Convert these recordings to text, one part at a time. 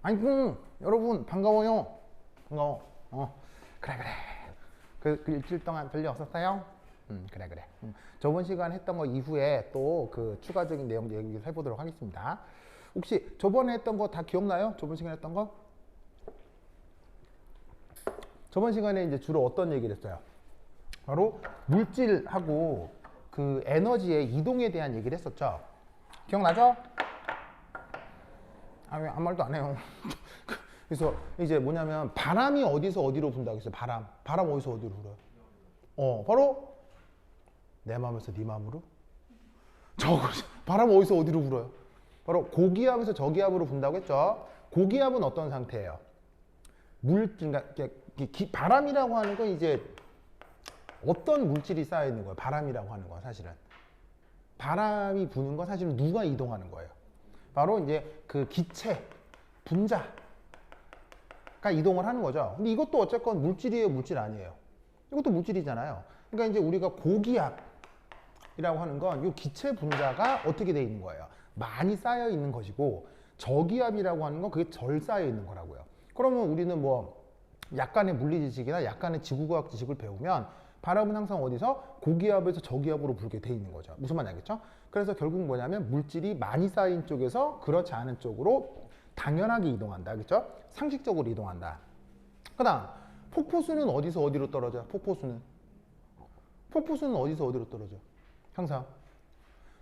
아이고 여러분 반가워요. 반가워. 그래 그래. 그 일주일 동안 별일 없었어요? 그래 그래. 저번 시간 했던 거 이후에 또 그 추가적인 내용 얘기 해보도록 하겠습니다. 혹시 저번에 했던 거 다 기억나요? 저번 시간에 했던 거? 저번 시간에 이제 주로 어떤 얘기를 했어요? 바로 물질하고 그 에너지의 이동에 대한 얘기를 했었죠. 기억나죠? 아, 왜 아무 말도 안 해요. 그래서 이제 뭐냐면 바람이 어디서 어디로 분다고 했어요. 바람 어디서 어디로 불어요? 바로 내 마음에서 네 마음으로. 바람 어디서 어디로 불어요? 바로 고기압에서 저기압으로 분다고 했죠. 고기압은 어떤 상태예요? 그러니까 바람이라고 하는 건 이제 어떤 물질이 쌓여 있는 거예요? 바람이라고 하는 건 사실은 바람이 부는 건 사실은 누가 이동하는 거예요? 바로 이제 그 기체, 분자가 이동을 하는 거죠. 근데 이것도 어쨌건 물질이에요, 물질 아니에요? 이것도 물질이잖아요. 그러니까 이제 우리가 고기압이라고 하는 건 이 기체 분자가 어떻게 돼 있는 거예요? 많이 쌓여 있는 것이고, 저기압이라고 하는 건 그게 덜 쌓여 있는 거라고요. 그러면 우리는 뭐 약간의 물리 지식이나 약간의 지구과학 지식을 배우면 바람은 항상 어디서 고기압에서 저기압으로 불게 돼 있는 거죠. 무슨 말인지 알겠죠? 그래서 결국 뭐냐면 물질이 많이 쌓인 쪽에서 그렇지 않은 쪽으로 당연하게 이동한다. 그렇죠? 상식적으로 이동한다. 그다음 폭포수는 어디서 어디로 떨어져요? 폭포수는 어디서 어디로 떨어져? 항상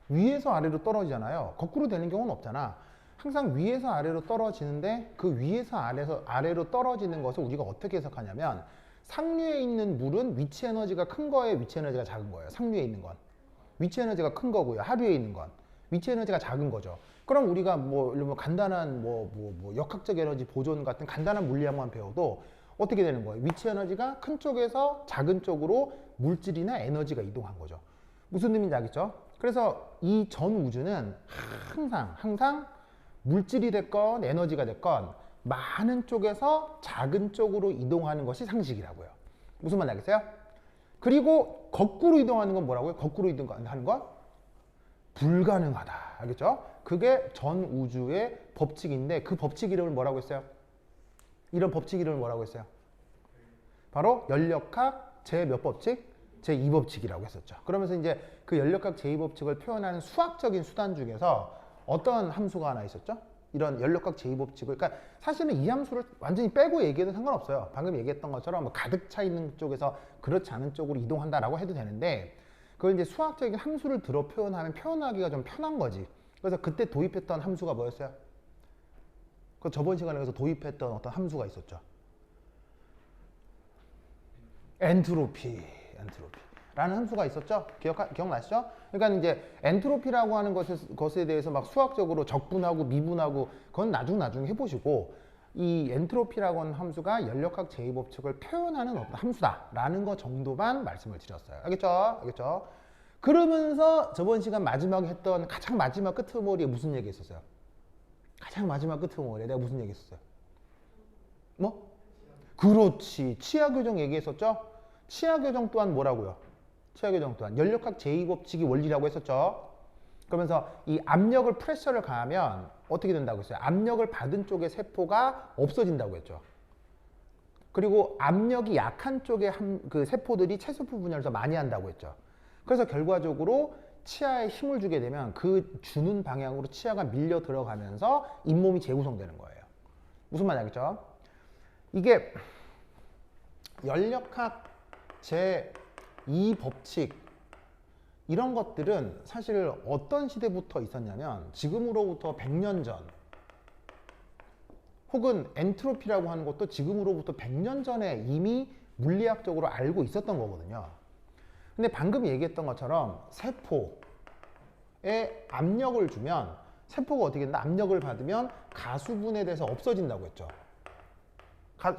위에서 아래로 떨어지잖아요. 거꾸로 되는 경우는 없잖아. 항상 위에서 아래로 떨어지는데 그 위에서 아래로 떨어지는 것을 우리가 어떻게 해석하냐면 상류에 있는 물은 위치 에너지가 큰 거예요, 위치 에너지가 작은 거예요? 상류에 있는 건 위치 에너지가 큰 거고요. 하류에 있는 건 위치 에너지가 작은 거죠. 그럼 우리가 뭐 간단한 역학적 에너지 보존 같은 간단한 물리학만 배워도 어떻게 되는 거예요? 위치 에너지가 큰 쪽에서 작은 쪽으로 물질이나 에너지가 이동한 거죠. 무슨 의미인지 알겠죠? 그래서 이 전 우주는 항상 물질이 됐건 에너지가 됐건 많은 쪽에서 작은 쪽으로 이동하는 것이 상식이라고요. 무슨 말인지 알겠어요? 그리고 거꾸로 이동하는 건 뭐라고요? 거꾸로 이동하는 건 불가능하다. 알겠죠? 그게 전 우주의 법칙인데 그 법칙 이름을 뭐라고 했어요? 이런 법칙 이름을 뭐라고 했어요? 바로 연력학 제 몇 법칙? 제2법칙이라고 했었죠. 그러면서 이제 그 연력학 제2법칙을 표현하는 수학적인 수단 중에서 어떤 함수가 하나 있었죠? 이런 연력학 제2법칙을, 그러니까 사실은 이 함수를 완전히 빼고 얘기해도 상관없어요. 방금 얘기했던 것처럼 뭐 가득 차 있는 쪽에서 그렇지 않은 쪽으로 이동한다라고 해도 되는데 그걸 이제 수학적인 함수를 들어 표현하면 표현하기가 좀 편한 거지. 그래서 그때 도입했던 함수가 뭐였어요? 그 저번 시간에서 도입했던 어떤 함수가 있었죠. 엔트로피라는 함수가 있었죠? 기억나시죠? 그러니까 이제 엔트로피라고 하는 것에 대해서 막 수학적으로 적분하고 미분하고 그건 나중에 해보시고 이 엔트로피라고 하는 함수가 연력학 제2법칙을 표현하는 어떤 함수다라는 거 정도만 말씀을 드렸어요. 알겠죠? 그러면서 저번 시간 마지막에 했던 가장 마지막 끄트머리에 무슨 얘기 했었어요? 가장 마지막 끄트머리에 내가 무슨 얘기 했었어요? 뭐? 그렇지. 치아교정 얘기했었죠? 치아교정 또한 뭐라고요? 치아교정 또한 연력학 제2법칙이 원리라고 했었죠. 그러면서 이 압력을 프레셔를 가하면 어떻게 된다고 했어요? 압력을 받은 쪽의 세포가 없어진다고 했죠. 그리고 압력이 약한 쪽의 그 세포들이 체세포 분열을 더 많이 한다고 했죠. 그래서 결과적으로 치아에 힘을 주게 되면 그 주는 방향으로 치아가 밀려 들어가면서 잇몸이 재구성되는 거예요. 무슨 말인지 알겠죠? 이게 연력학 제2법칙 이런 것들은 사실 어떤 시대부터 있었냐면 지금으로부터 100년 전 혹은 엔트로피라고 하는 것도 지금으로부터 100년 전에 이미 물리학적으로 알고 있었던 거거든요. 근데 방금 얘기했던 것처럼 세포에 압력을 주면 세포가 어떻게 된다? 압력을 받으면 가수분해 돼서 없어진다고 했죠.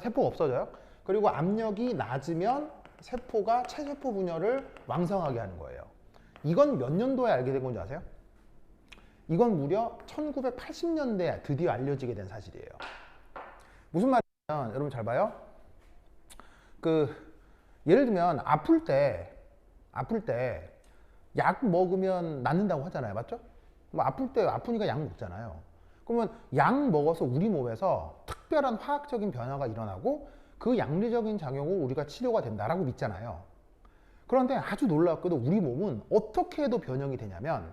세포가 없어져요. 그리고 압력이 낮으면 세포가 체세포 분열을 왕성하게 하는 거예요. 이건 몇 년도에 알게 된 건지 아세요? 이건 무려 1980년대에 드디어 알려지게 된 사실이에요. 무슨 말이냐면 여러분 잘 봐요. 예를 들면 아플 때 약 먹으면 낫는다고 하잖아요. 맞죠? 뭐 아플 때 아프니까 약 먹잖아요. 그러면 약 먹어서 우리 몸에서 특별한 화학적인 변화가 일어나고 그 약리적인 작용으로 우리가 치료가 된다라고 믿잖아요. 그런데 아주 놀랍게도 우리 몸은 어떻게 해도 변형이 되냐면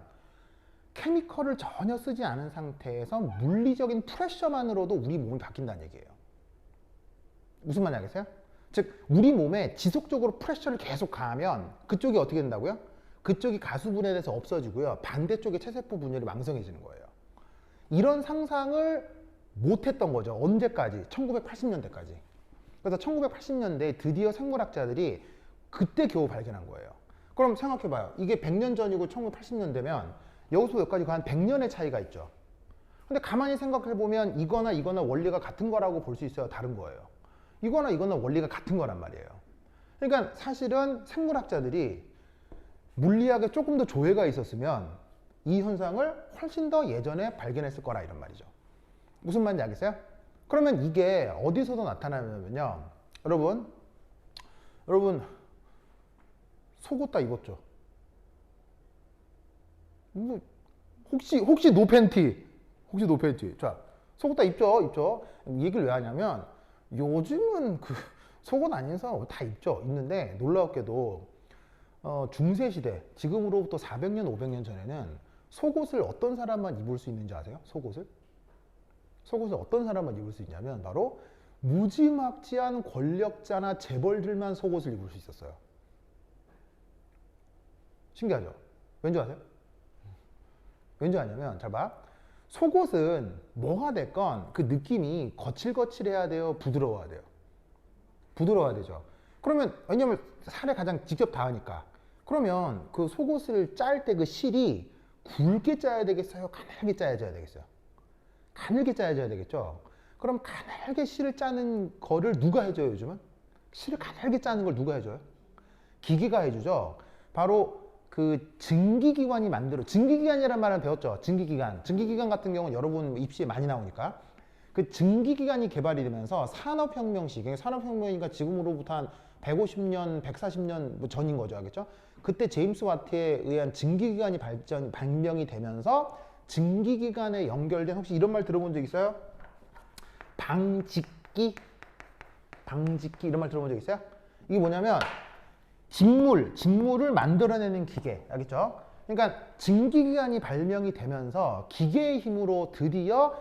케미컬을 전혀 쓰지 않은 상태에서 물리적인 프레셔만으로도 우리 몸이 바뀐다는 얘기예요. 무슨 말인지 알겠어요? 즉 우리 몸에 지속적으로 프레셔를 계속 가하면 그쪽이 어떻게 된다고요? 그쪽이 가수분해돼서 없어지고요. 반대쪽의 체세포 분열이 망성해지는 거예요. 이런 상상을 못했던 거죠. 언제까지? 1980년대까지. 그래서 1980년대에 드디어 생물학자들이 그때 겨우 발견한 거예요. 그럼 생각해봐요. 이게 100년 전이고 1980년대면 여기서 여기까지 한 100년의 차이가 있죠. 근데 가만히 생각해보면 이거나 이거나 원리가 같은 거라고 볼 수 있어요? 다른 거예요? 이거나 이거나 원리가 같은 거란 말이에요. 그러니까 사실은 생물학자들이 물리학에 조금 더 조예가 있었으면 이 현상을 훨씬 더 예전에 발견했을 거라 이런 말이죠. 무슨 말인지 알겠어요? 그러면 이게 어디서도 나타나냐면요. 여러분 속옷 다 입었죠? 뭐 혹시 노팬티? 혹시 노팬티? 자, 속옷 다 입죠? 이 얘기를 왜 하냐면 요즘은 그 속옷 아닌 사람 다 입죠? 있는데 놀랍게도 중세시대, 지금으로부터 400년, 500년 전에는 속옷을 어떤 사람만 입을 수 있는지 아세요? 속옷을 어떤 사람만 입을 수 있냐면 바로 무지막지한 권력자나 재벌들만 속옷을 입을 수 있었어요. 신기하죠? 왠지 아세요? 왠지 아냐면 잘 봐. 속옷은 뭐가 됐건 그 느낌이 거칠거칠해야 돼요? 부드러워야 돼요? 부드러워야 되죠. 그러면 왜냐면 살에 가장 직접 닿으니까. 그러면 그 속옷을 짤 때 그 실이 굵게 짜야 되겠어요? 가늘게 짜야 되겠어요? 가늘게 짜야 되겠죠? 그럼 가늘게 실을 짜는 거를 누가 해줘요, 요즘은? 실을 가늘게 짜는 걸 누가 해줘요? 기계가 해주죠. 바로 그 증기기관이 증기기관이라는 말을 배웠죠. 증기기관 같은 경우는 여러분 입시에 많이 나오니까. 그 증기기관이 개발이 되면서 산업혁명 시기에 산업혁명이니까 지금으로부터 한 150년, 140년 뭐 전인 거죠. 알겠죠? 그때 제임스 와트에 의한 증기기관이 발명이 되면서 증기기관에 연결된 혹시 이런 말 들어본 적 있어요? 방직기 이런 말 들어본 적 있어요? 이게 뭐냐면 직물을 만들어내는 기계, 알겠죠? 그러니까 증기기관이 발명이 되면서 기계의 힘으로 드디어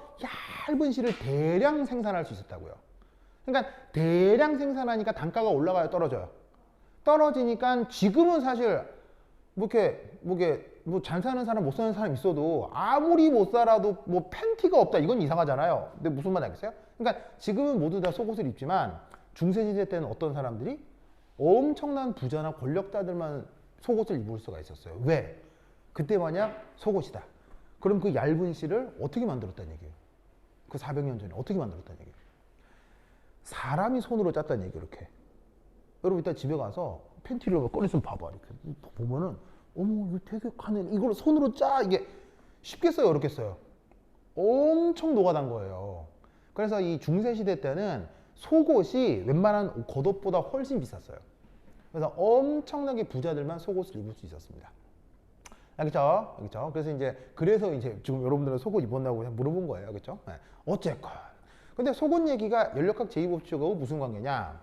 얇은 실을 대량 생산할 수 있었다고요. 그러니까 대량 생산하니까 단가가 올라가요, 떨어져요? 떨어지니까 지금은 사실 뭐 잘 사는 사람, 못 사는 사람 있어도 아무리 못 살아도 뭐 팬티가 없다 이건 이상하잖아요. 근데 무슨 말 알겠어요? 그러니까 지금은 모두 다 속옷을 입지만 중세시대 때는 어떤 사람들이 엄청난 부자나 권력자들만 속옷을 입을 수가 있었어요. 왜? 그때 만약 속옷이다. 그럼 그 얇은 실을 어떻게 만들었다는 얘기예요? 그 400년 전에 어떻게 만들었다는 얘기예요? 사람이 손으로 짰다는 얘기예요. 이렇게. 여러분 이따 집에 가서 팬티를 꺼내서 봐봐. 이렇게 보면은 어머 이거 되게 가네. 이걸 손으로 짜. 이게 쉽겠어요? 어렵겠어요? 엄청 노가다인 거예요. 그래서 이 중세시대 때는 속옷이 웬만한 겉옷보다 훨씬 비쌌어요. 그래서 엄청나게 부자들만 속옷을 입을 수 있었습니다. 알겠죠? 알겠죠? 그래서 이제 지금 여러분들은 속옷 입었냐고 물어본 거예요. 알겠죠? 네. 어쨌건. 근데 속옷 얘기가 연력학 제2법칙하고 무슨 관계냐?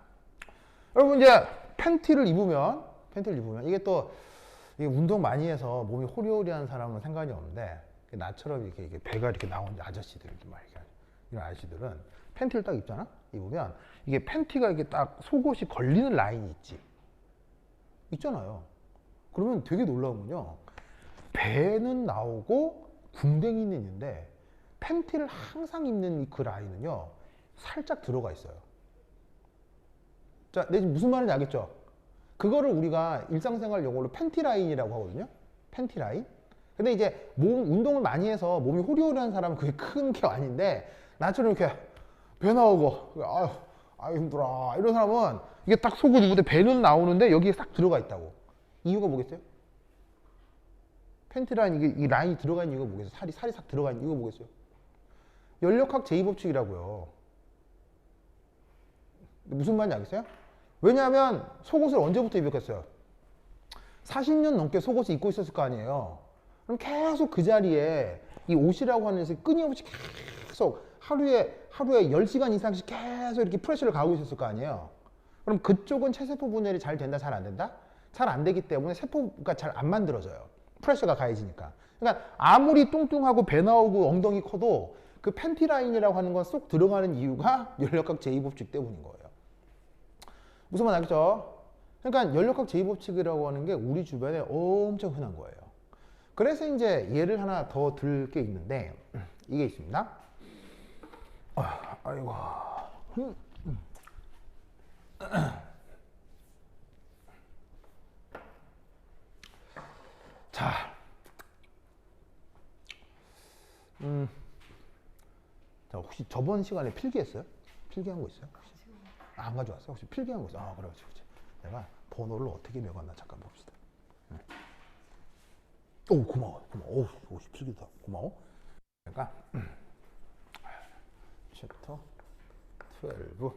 여러분 이제 팬티를 입으면 이게 또 이게 운동 많이 해서 몸이 호리호리한 사람은 상관이 없는데 나처럼 이렇게 배가 이렇게 나온 아저씨들 이런 아저씨들은 팬티를 딱 입으면 이게 팬티가 이게 딱 속옷이 걸리는 라인이 있잖아요. 그러면 되게 놀라운 건요. 배는 나오고 궁뎅이는 있는데 팬티를 항상 입는 그 라인은요. 살짝 들어가 있어요. 자, 내 지금 무슨 말인지 알겠죠? 그거를 우리가 일상생활 용어로 팬티 라인이라고 하거든요. 팬티 라인. 근데 이제 운동을 많이 해서 몸이 호리호리한 사람은 그게 큰 게 아닌데 나처럼 이렇게 배 나오고 아유 힘들어 이런 사람은 이게 딱 속옷 입을 때 배는 나오는데 여기에 싹 들어가 있다고. 이유가 뭐겠어요? 팬티 라인 이 라인이 들어가 있는 이유가 뭐겠어요? 살이 싹 들어가 있는 이유가 뭐겠어요? 연력학 제2법칙이라고요. 무슨 말인지 알겠어요? 왜냐하면 속옷을 언제부터 입었겠어요? 40년 넘게 속옷을 입고 있었을 거 아니에요. 그럼 계속 그 자리에 이 옷이라고 하는 것이 끊임없이 계속 하루에 10시간 이상씩 계속 이렇게 프레셔를 가하고 있었을 거 아니에요. 그럼 그쪽은 체세포 분열이 잘 된다, 잘 안 된다? 잘 안 되기 때문에 세포가 잘 안 만들어져요. 프레셔가 가해지니까. 그러니까 아무리 뚱뚱하고 배 나오고 엉덩이 커도 그 팬티 라인이라고 하는 건 쏙 들어가는 이유가 연력학 제2법칙 때문인 거예요. 무슨 말 알겠죠? 그러니까 연력학 제2법칙이라고 하는 게 우리 주변에 엄청 흔한 거예요. 그래서 이제 예를 하나 더 들 게 있는데 이게 있습니다. 아이고. 자, 자, 혹시 저번 시간에 필기했어요? 필기한 거 있어요? 혹시? 안 가져왔어요? 혹시 필기한 거 있어요? 그래, 그렇지. 내가 번호를 어떻게 메꿨나 잠깐 봅시다. 오, 고마워. 오, 혹시 필기다. 고마워. 그러니까 챕터 12.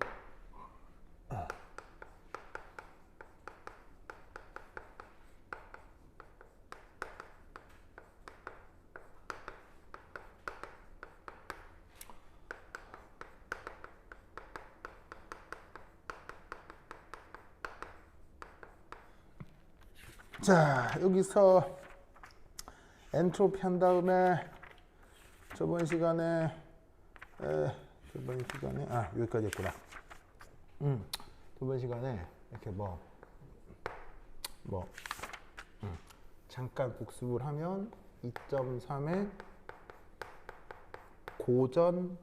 자, 여기서 엔트로피 한 다음에 저번 시간에 여기까지 했구나. 저번 시간에 이렇게 잠깐 복습을 하면 2.3의 고전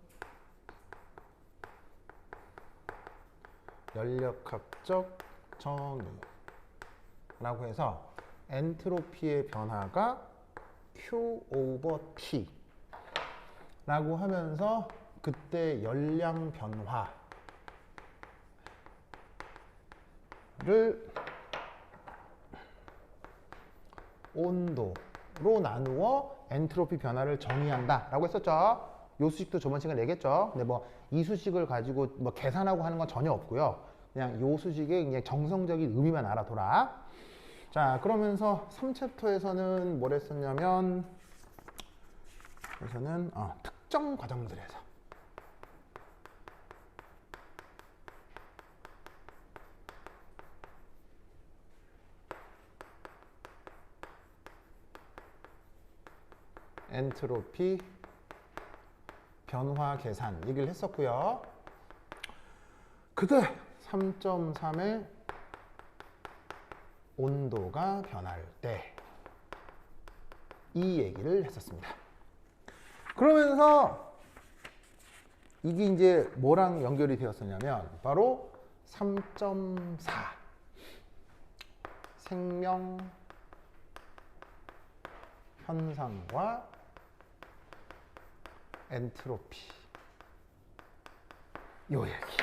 연력학적 정의라고 해서 엔트로피의 변화가 Q 오버 T 라고 하면서 그때 열량 변화를 온도로 나누어 엔트로피 변화를 정의한다 라고 했었죠. 요 수식도 저번 시간에 얘기했죠. 근데 이 수식을 가지고 계산하고 하는 건 전혀 없고요. 그냥 요 수식의 그냥 정성적인 의미만 알아둬라. 자, 그러면서 3챕터에서는 뭘 했었냐면 여기서는 특정 과정들에서 엔트로피 변화 계산 얘기를 했었고요. 그때 3.3의 온도가 변할 때 이 얘기를 했었습니다. 그러면서 이게 이제 뭐랑 연결이 되었었냐면 바로 3.4 생명 현상과 엔트로피 요 얘기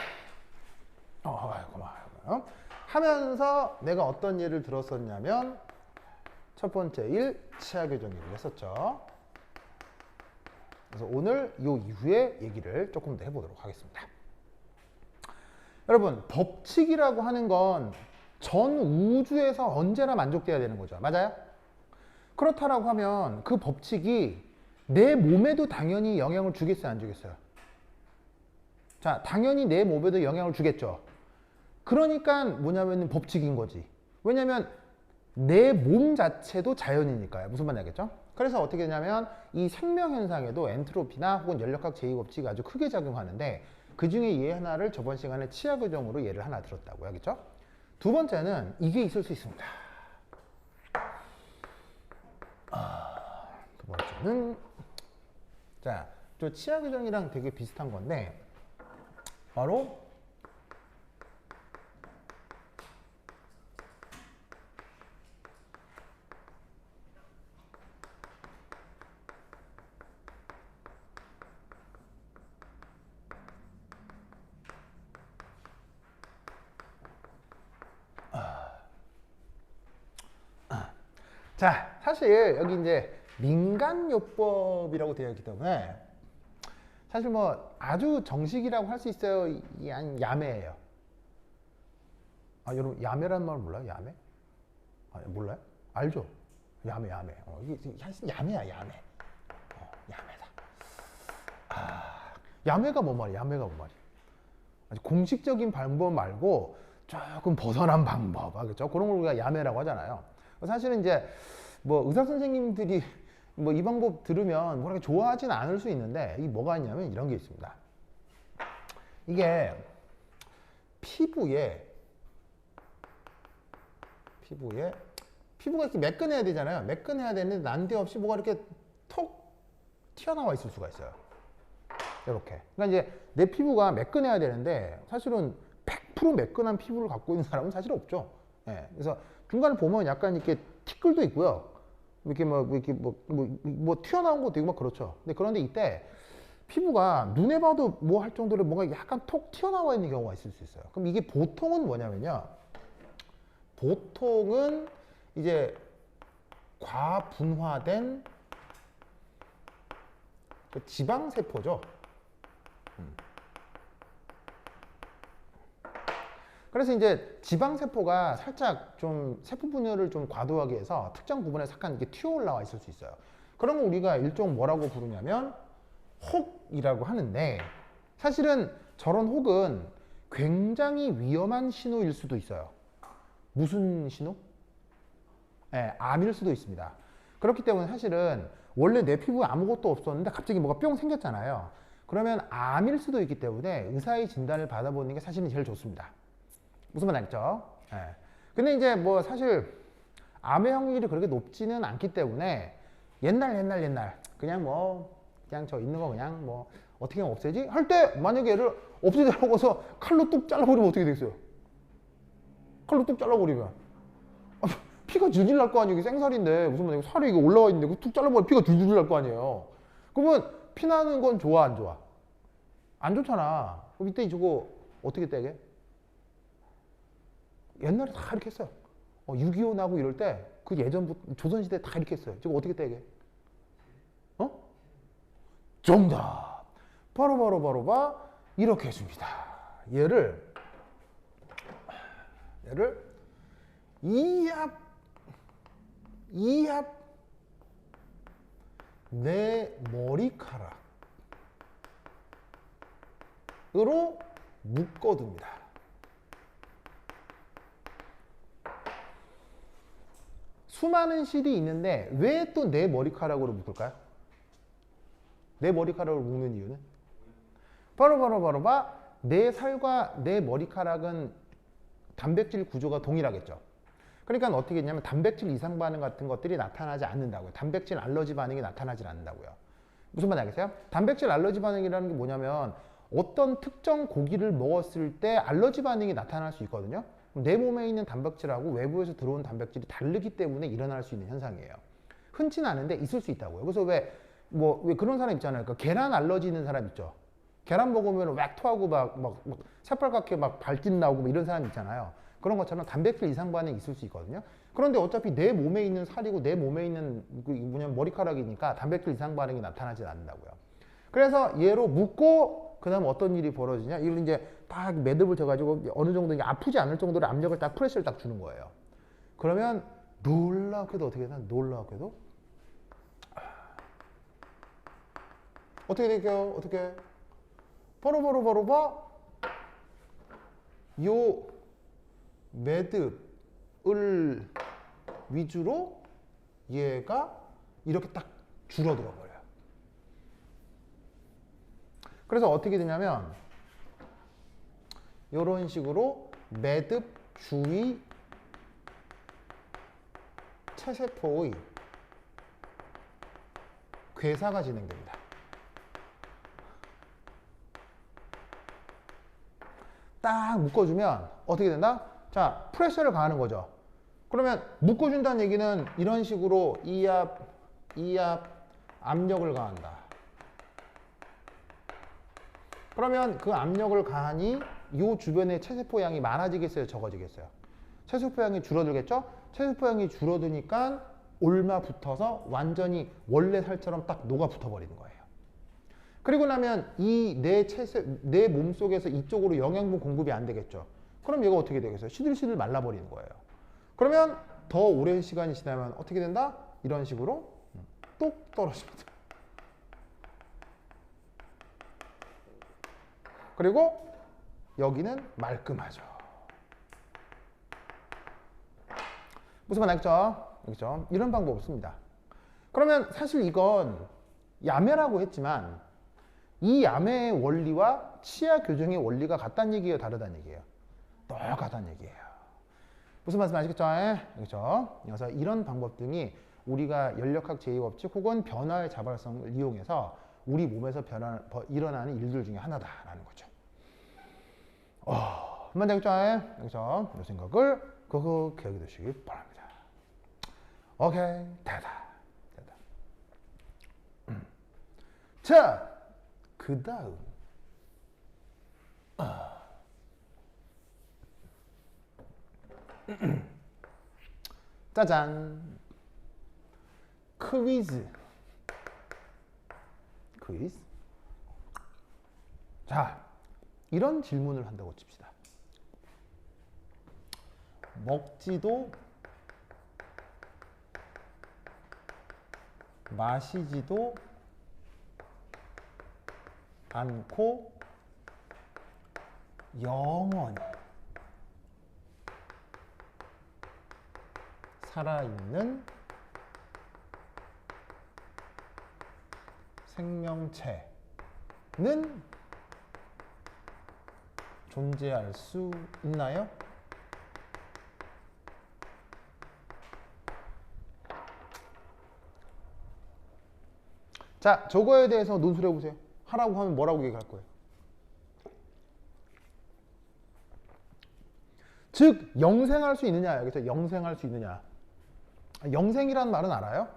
고마워요. 하면서 내가 어떤 예를 들었었냐면 첫 번째 일 치아 교정 얘기를 했었죠. 그래서 오늘 요 이후에 얘기를 조금 더 해보도록 하겠습니다. 여러분, 법칙이라고 하는 건 전 우주에서 언제나 만족돼야 되는 거죠. 맞아요? 그렇다라고 하면 그 법칙이 내 몸에도 당연히 영향을 주겠어요, 안 주겠어요? 자, 당연히 내 몸에도 영향을 주겠죠. 그러니까 뭐냐면 법칙인 거지. 왜냐면 내 몸 자체도 자연이니까요. 무슨 말인지 알겠죠? 그래서 어떻게 되냐면 이 생명현상에도 엔트로피나 혹은 연력학 제2법칙이 아주 크게 작용하는데 그 중에 예 하나를 저번 시간에 치아 교정으로 예를 하나 들었다고요. 알겠죠? 두 번째는 이게 있을 수 있습니다. 두 번째는 자, 저 치아 교정이랑 되게 비슷한 건데 바로 자, 사실 여기 이제 민간요법이라고 되어 있기 때문에 사실 아주 정식이라고 할 수 있어요? 야매예요. 여러분 야매라는 말 몰라요? 야매? 몰라요? 알죠? 야매. 이게 사실 야매야, 야매. 야매. 야매가 뭐 말이야? 야매가 뭐 말이야? 아주 공식적인 방법 말고 조금 벗어난 방법, 그렇죠? 그런 걸 우리가 야매라고 하잖아요. 사실은 이제 뭐 의사 선생님들이 뭐 이 방법 들으면 뭐랄까 좋아하진 않을 수 있는데 이 뭐가 있냐면 이런 게 있습니다. 이게 피부가 이렇게 매끈해야 되잖아요. 매끈해야 되는데 난데없이 뭐가 이렇게 톡 튀어나와 있을 수가 있어요. 이렇게. 그러니까 이제 내 피부가 매끈해야 되는데 사실은 100% 매끈한 피부를 갖고 있는 사람은 사실 없죠. 예. 그래서 중간에 보면 약간 이렇게 티끌도 있고요. 이렇게 튀어나온 것도 있고 막 그렇죠. 근데 그런데 이때 피부가 눈에 봐도 뭐 할 정도로 뭔가 약간 톡 튀어나와 있는 경우가 있을 수 있어요. 그럼 이게 보통은 뭐냐면요. 보통은 이제 과분화된 지방세포죠. 그래서 이제 지방세포가 살짝 좀 세포 분열을 좀 과도하게 해서 특정 부분에 잠깐 이렇게 튀어 올라와 있을 수 있어요. 그런 거 우리가 일종 뭐라고 부르냐면 혹이라고 하는데 사실은 저런 혹은 굉장히 위험한 신호일 수도 있어요. 무슨 신호? 네, 암일 수도 있습니다. 그렇기 때문에 사실은 원래 내 피부에 아무것도 없었는데 갑자기 뭐가 뿅 생겼잖아요. 그러면 암일 수도 있기 때문에 의사의 진단을 받아보는 게 사실은 제일 좋습니다. 무슨 말 알겠죠? 네. 근데 이제 뭐 사실 암의 확률이 그렇게 높지는 않기 때문에 옛날 그냥 저 있는 거 그냥 뭐 어떻게 하면 없애지? 할 때 만약에 얘를 없애자고 해서 칼로 뚝 잘라버리면 어떻게 되겠어요? 칼로 뚝 잘라버리면 피가 줄줄 날 거 아니에요. 이게 생살인데 무슨 말이야? 살이 이게 올라와 있는데 툭 잘라버리면 피가 줄줄 날 거 아니에요. 그러면 피 나는 건 좋아 안 좋아? 안 좋잖아. 그럼 이때 저거 어떻게 떼게? 옛날에 다 이렇게 했어요. 6.25 나고 이럴 때 그 예전부터 조선시대 다 이렇게 했어요. 저거 어떻게 떼게? 정답. 바로 이렇게 해줍니다. 얘를 이압 내 머리카락으로 묶어둡니다. 수많은 실이 있는데 왜 또 내 머리카락으로 묶을까요? 내 머리카락으로 묶는 이유는? 바로 내 살과 내 머리카락은 단백질 구조가 동일하겠죠. 그러니까 어떻게 했냐면 단백질 이상 반응 같은 것들이 나타나지 않는다고요. 단백질 알러지 반응이 나타나지 않는다고요. 무슨 말 알겠어요? 단백질 알러지 반응이라는 게 뭐냐면 어떤 특정 고기를 먹었을 때 알러지 반응이 나타날 수 있거든요. 내 몸에 있는 단백질하고 외부에서 들어온 단백질이 다르기 때문에 일어날 수 있는 현상이에요. 흔치는 않은데 있을 수 있다고요. 그래서 왜 그런 사람 있잖아요. 그러니까 계란 알러지 있는 사람 있죠. 계란 먹으면 왁 토하고 막 새빨갛게 막 발진 나오고 뭐 이런 사람 있잖아요. 그런 것처럼 단백질 이상 반응이 있을 수 있거든요. 그런데 어차피 내 몸에 있는 살이고 내 몸에 있는 머리카락이니까 단백질 이상 반응이 나타나지 않는다고요. 그래서 얘로 묶고 그다음 어떤 일이 벌어지냐? 이걸 이제 딱 매듭을 져가지고 어느 정도 아프지 않을 정도로 압력을 딱 프레셔를 딱 주는 거예요. 그러면 놀랍게도 어떻게 되나? 놀랍게도 어떻게 될까요? 어떻게? 바로 요 매듭을 위주로 얘가 이렇게 딱 줄어들어 버려요. 그래서 어떻게 되냐면 이런 식으로 매듭 주위 체세포의 괴사가 진행됩니다. 딱 묶어주면 어떻게 된다? 자, 프레셔를 가하는 거죠. 그러면 묶어준다는 얘기는 이런 식으로 이압 압력을 가한다. 그러면 그 압력을 가하니 이 주변의 체세포 양이 많아지겠어요? 적어지겠어요? 체세포 양이 줄어들겠죠? 체세포 양이 줄어드니까 올마 붙어서 완전히 원래 살처럼 딱 녹아 붙어 버리는 거예요. 그리고 나면 이 내 몸속에서 이쪽으로 영양분 공급이 안 되겠죠. 그럼 얘가 어떻게 되겠어요? 시들시들 말라버리는 거예요. 그러면 더 오랜 시간이 지나면 어떻게 된다? 이런 식으로 뚝 떨어집니다. 그리고 여기는 말끔하죠. 무슨 말 알겠죠? 알겠죠? 이런 방법 없습니다. 그러면 사실 이건 야매라고 했지만 이 야매의 원리와 치아 교정의 원리가 같다는 얘기예요, 다르다는 얘기예요? 똑같다는 얘기예요. 무슨 말씀 아시겠죠? 그렇죠? 그래서 이런 방법 등이 우리가 연력학 제2법칙 혹은 변화의 자발성을 이용해서 우리 몸에서 일어나는 일들 중에 하나다라는 거죠. 한번 되겠죠? 그렇죠? 이 생각을 그거 기억해 두시기 바랍니다. 오케이, 됐다. 자, 그 다음 짜잔, 퀴즈. 자, 이런 질문을 한다고 칩시다. 먹지도 마시지도 않고 영원히 살아있는 생명체는 존재할 수 있나요? 자, 저거에 대해서 논술해 보세요. 하라고 하면 뭐라고 얘기할 거예요? 즉, 영생할 수 있느냐, 여기서 영생할 수 있느냐. 영생이란 말은 알아요?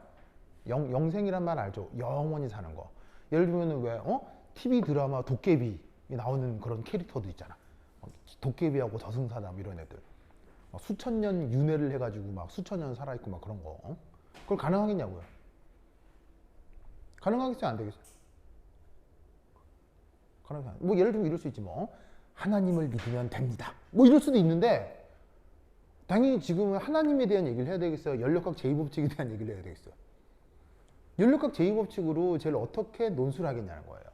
영생이란 말 알죠? 영원히 사는 거. 예를 들면 왜 TV 드라마 도깨비 나오는 그런 캐릭터도 있잖아. 도깨비하고 저승사자 이런 애들. 수천 년 윤회를 해가지고 막 수천 년 살아있고 막 그런 거. 그걸 가능하겠냐고요? 가능하겠어요? 안 되겠어요? 뭐 예를 들면 이럴 수 있지 뭐. 하나님을 믿으면 됩니다. 뭐 이럴 수도 있는데 당연히 지금은 하나님에 대한 얘기를 해야 되겠어요? 연력학 제2법칙에 대한 얘기를 해야 되겠어요? 연력학 제2법칙으로 쟤를 어떻게 논술을 하겠냐는 거예요.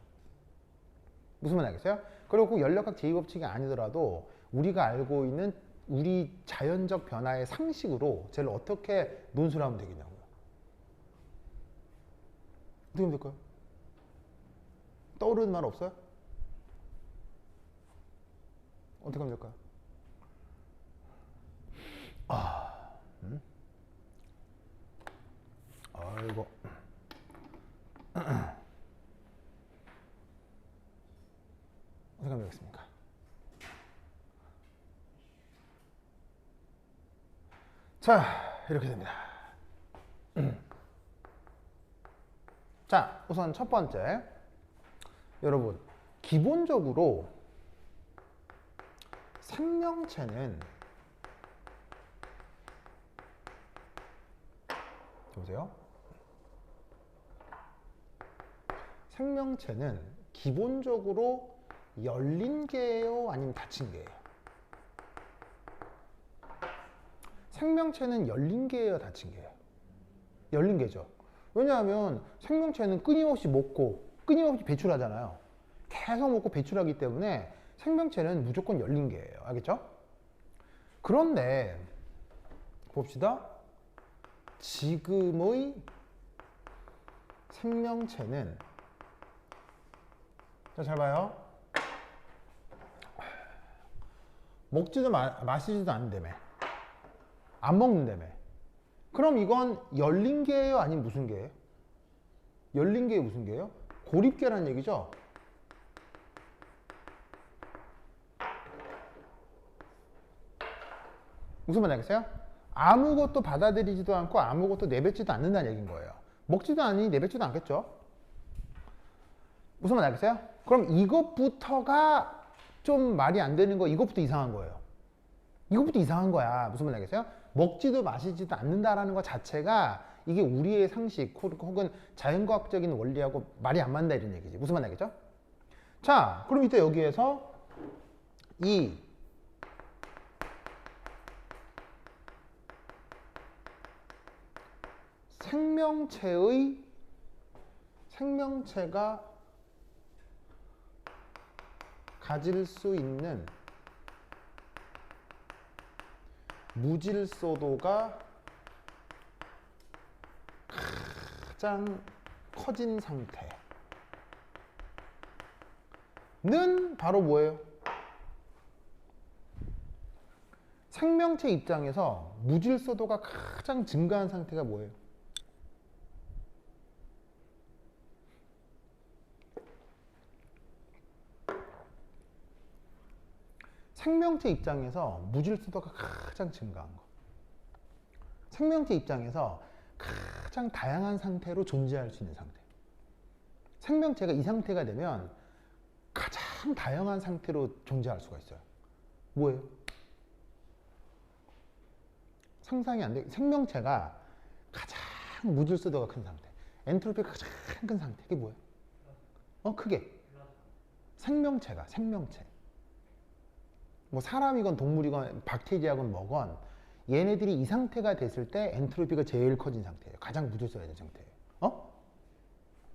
무슨 말 알겠어요? 그리고 연력학 제2법칙이 아니더라도 우리가 알고 있는 우리 자연적 변화의 상식으로 쟤를 어떻게 논술하면 되겠냐고요. 어떻게 하면 될까요? 떠오르는 말 없어요? 어떻게 하면 될까요? 아이고. 어떻게 하면 되겠습니까? 자, 이렇게 됩니다. 자, 우선 첫 번째. 여러분, 기본적으로 생명체는 보세요. 생명체는 기본적으로 열린 개예요? 아니면 닫힌 개예요? 생명체는 열린 개예요? 닫힌 개예요? 열린 개죠. 왜냐하면 생명체는 끊임없이 먹고 끊임없이 배출하잖아요. 계속 먹고 배출하기 때문에 생명체는 무조건 열린 개예요. 알겠죠? 그런데 봅시다. 지금의 생명체는, 자, 잘 봐요. 먹지도 마시지도 않는다며. 안 먹는다며. 그럼 이건 열린 개예요? 아니면 무슨 개예요? 열린 게 무슨 개예요? 고립계라는 얘기죠. 무슨 말 알겠어요? 아무것도 받아들이지도 않고 아무것도 내뱉지도 않는다는 얘기인 거예요. 먹지도 않으니 내뱉지도 않겠죠. 무슨 말 알겠어요? 그럼 이것부터가 좀 말이 안 되는 거, 이것부터 이상한 거예요. 이것부터 이상한 거야. 무슨 말 알겠어요? 먹지도 마시지도 않는다라는 것 자체가 이게 우리의 상식 혹은 자연과학적인 원리하고 말이 안 맞는다 이런 얘기지. 무슨 말 알겠죠? 자, 그럼 이때 여기에서 이 생명체가 가질 수 있는 무질서도가 가장 커진 상태는 바로 뭐예요? 생명체 입장에서 무질서도가 가장 증가한 상태가 뭐예요? 생명체 입장에서 무질서도가 가장 증가한 거. 생명체 입장에서 가장 다양한 상태로 존재할 수 있는 상태. 생명체가 이 상태가 되면 가장 다양한 상태로 존재할 수가 있어요. 뭐예요? 상상이 안 돼. 생명체가 가장 무질서도가 큰 상태. 엔트로피가 가장 큰 상태. 이게 뭐예요? 크게. 생명체. 뭐 사람이건 동물이건 박테리아건 뭐건 얘네들이 이 상태가 됐을 때 엔트로피가 제일 커진 상태예요. 가장 무질서해진 상태예요.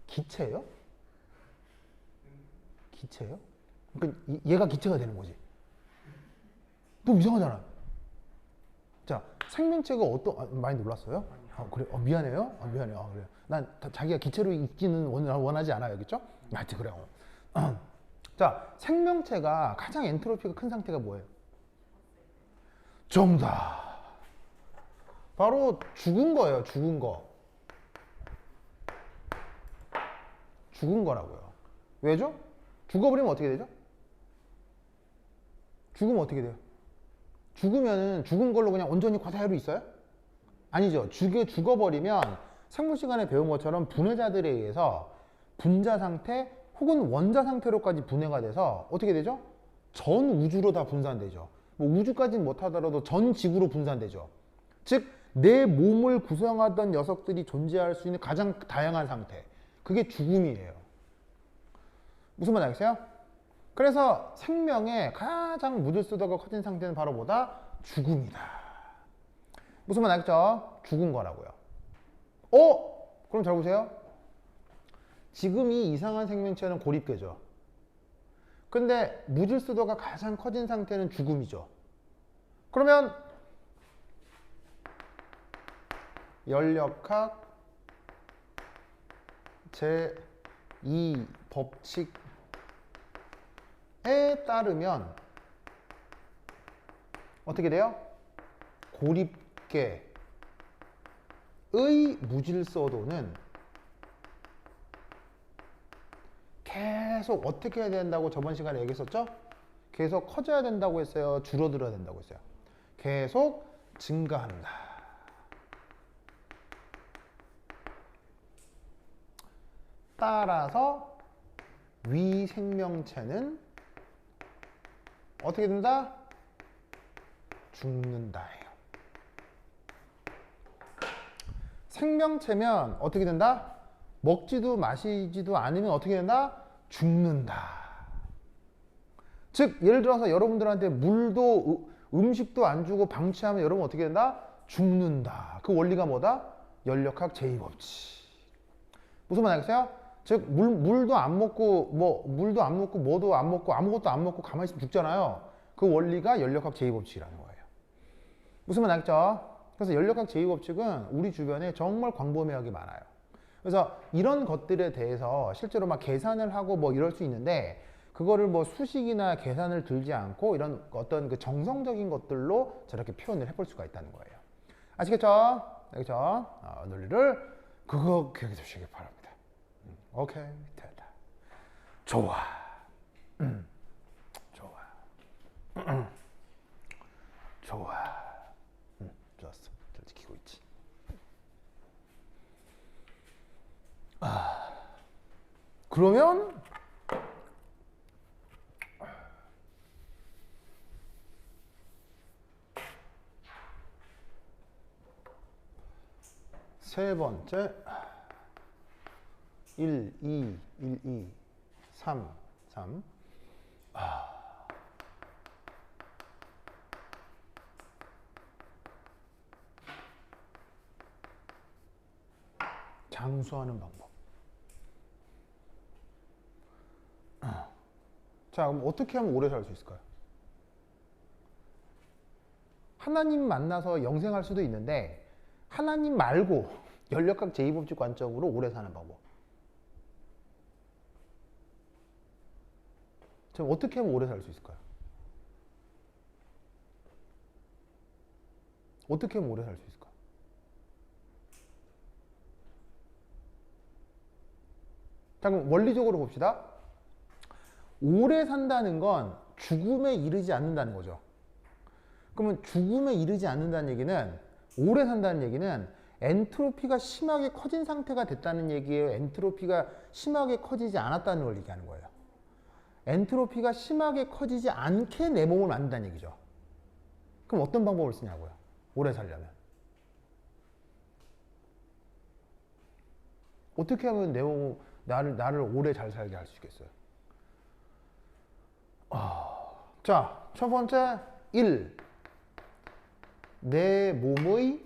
기체예요? 기체예요? 그러니까 얘가 기체가 되는 거지. 너무 이상하잖아. 자, 생명체가 많이 놀랐어요? 그래. 미안해요. 미안해요. 그래. 난 자기가 기체로 있기는 원하지 않아요. 그렇죠? 하여튼 그래요. 자, 생명체가 가장 엔트로피가 큰 상태가 뭐예요? 정답. 바로 죽은 거예요. 죽은 거라고요. 왜죠? 죽어버리면 어떻게 되죠? 죽으면 어떻게 돼요? 죽으면은 죽은 걸로 그냥 온전히 그대로 있어요? 아니죠. 죽어버리면 생물 시간에 배운 것처럼 분해자들에 의해서 분자 상태 혹은 원자 상태로까지 분해가 돼서 어떻게 되죠? 전 우주로 다 분산되죠. 뭐 우주까지는 못하더라도 전 지구로 분산되죠. 즉 내 몸을 구성하던 녀석들이 존재할 수 있는 가장 다양한 상태. 그게 죽음이에요. 무슨 말 알겠어요? 그래서 생명의 가장 무질서도가 커진 상태는 바로 뭐다? 죽음이다. 무슨 말 알겠죠? 죽은 거라고요. 그럼 잘 보세요. 지금 이 이상한 생명체는 고립계죠. 근데 무질서도가 가장 커진 상태는 죽음이죠. 그러면 연력학 제2 법칙에 따르면 어떻게 돼요? 고립계의 무질서도는 계속 어떻게 해야 된다고 저번 시간에 얘기했었죠? 계속 커져야 된다고 했어요? 줄어들어야 된다고 했어요? 계속 증가한다. 따라서 위생명체는 어떻게 된다? 죽는다예요. 생명체면 어떻게 된다? 먹지도 마시지도 않으면 어떻게 된다? 죽는다. 즉 예를 들어서 여러분들한테 물도 음식도 안 주고 방치하면 여러분 어떻게 된다? 죽는다. 그 원리가 뭐다? 연력학 제2법칙. 무슨 말 알겠어요? 즉 물도 안 먹고 물도 안 먹고 뭐도 안 먹고 아무것도 안 먹고 가만히 있으면 죽잖아요. 그 원리가 연력학 제2법칙이라는 거예요. 무슨 말 알겠죠? 그래서 연력학 제2법칙은 우리 주변에 정말 광범위하게 많아요. 그래서 이런 것들에 대해서 실제로 막 계산을 하고 뭐 이럴 수 있는데 그거를 뭐 수식이나 계산을 들지 않고 이런 어떤 그 정성적인 것들로 저렇게 표현을 해볼 수가 있다는 거예요. 아시겠죠? 알겠죠? 논리를 그거 기억해 주시기 바랍니다. 오케이, 됐다. 좋아. 좋아. 좋아. 좋았어. 잘 지키고 있지. 그러면 세 번째 1, 2, 1, 2, 3, 3. 장수하는 방법. 자, 그럼 어떻게 하면 오래 살 수 있을까요? 하나님 만나서 영생할 수도 있는데 하나님 말고 연력학 제2법칙 관점으로 오래 사는 방법. 지금 어떻게 하면 오래 살 수 있을까요? 어떻게 하면 오래 살 수 있을까요? 자, 그럼 원리적으로 봅시다. 오래 산다는 건 죽음에 이르지 않는다는 거죠. 그러면 죽음에 이르지 않는다는 얘기는, 오래 산다는 얘기는 엔트로피가 심하게 커진 상태가 됐다는 얘기예요? 엔트로피가 심하게 커지지 않았다는 걸 얘기하는 거예요? 엔트로피가 심하게 커지지 않게 내 몸을 만든다는 얘기죠. 그럼 어떤 방법을 쓰냐고요? 오래 살려면. 어떻게 하면 내 몸, 나를 오래 잘 살게 할 수 있겠어요? 자, 첫 번째, 1. 내 몸의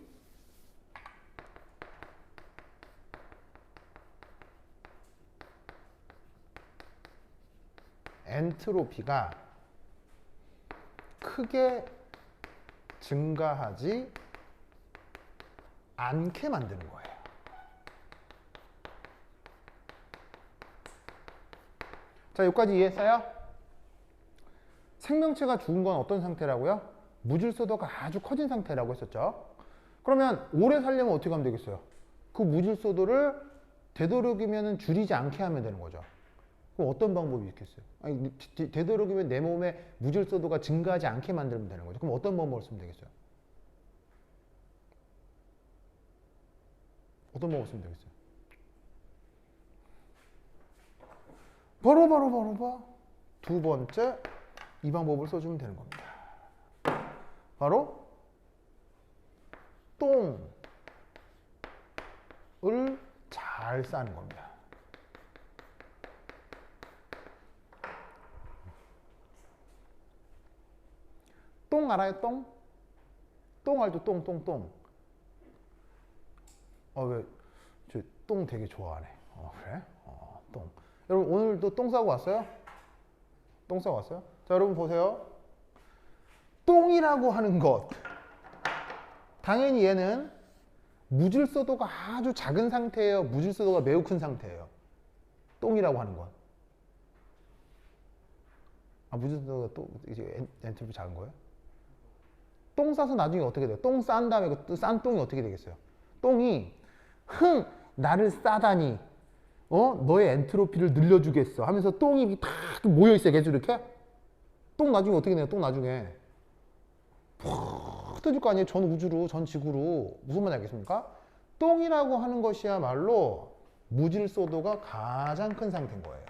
엔트로피가 크게 증가하지 않게 만드는 거예요. 자, 여기까지 이해했어요? 생명체가 죽은 건 어떤 상태라고요? 무질서도가 아주 커진 상태라고 했었죠. 그러면 오래 살려면 어떻게 하면 되겠어요? 그 무질서도를 되도록이면 줄이지 않게 하면 되는 거죠. 그럼 어떤 방법이 있겠어요? 아니, 되도록이면 내 몸에 무질서도가 증가하지 않게 만들면 되는 거죠. 그럼 어떤 방법을 쓰면 되겠어요? 어떤 방법을 쓰면 되겠어요? 바로 두 번째 이 방법을 써주면 되는 겁니다. 바로 똥을 잘 싸는 겁니다. 똥 알아요? 똥? 똥 알죠? 똥. 왜? 저 똥 되게 좋아하네. 그래? 똥. 여러분 오늘도 똥 싸고 왔어요? 똥 싸고 왔어요? 자, 여러분 보세요. 똥이라고 하는 것. 당연히 얘는 무질서도가 아주 작은 상태예요? 무질서도가 매우 큰 상태예요? 똥이라고 하는 건. 무질서도가 또 이제 엔트로피 작은 거예요? 똥 싸서 나중에 어떻게 돼요? 똥 싼 다음에 그 싼 똥이 어떻게 되겠어요? 똥이 나를 싸다니 너의 엔트로피를 늘려주겠어 하면서 똥이 탁 모여있어요. 계속 이렇게. 똥 나중에 어떻게 돼요? 똥 나중에 푹 터질 거 아니에요? 전 우주로, 전 지구로. 무슨 말인지 알겠습니까? 똥이라고 하는 것이야말로 무질서도가 가장 큰 상태인 거예요.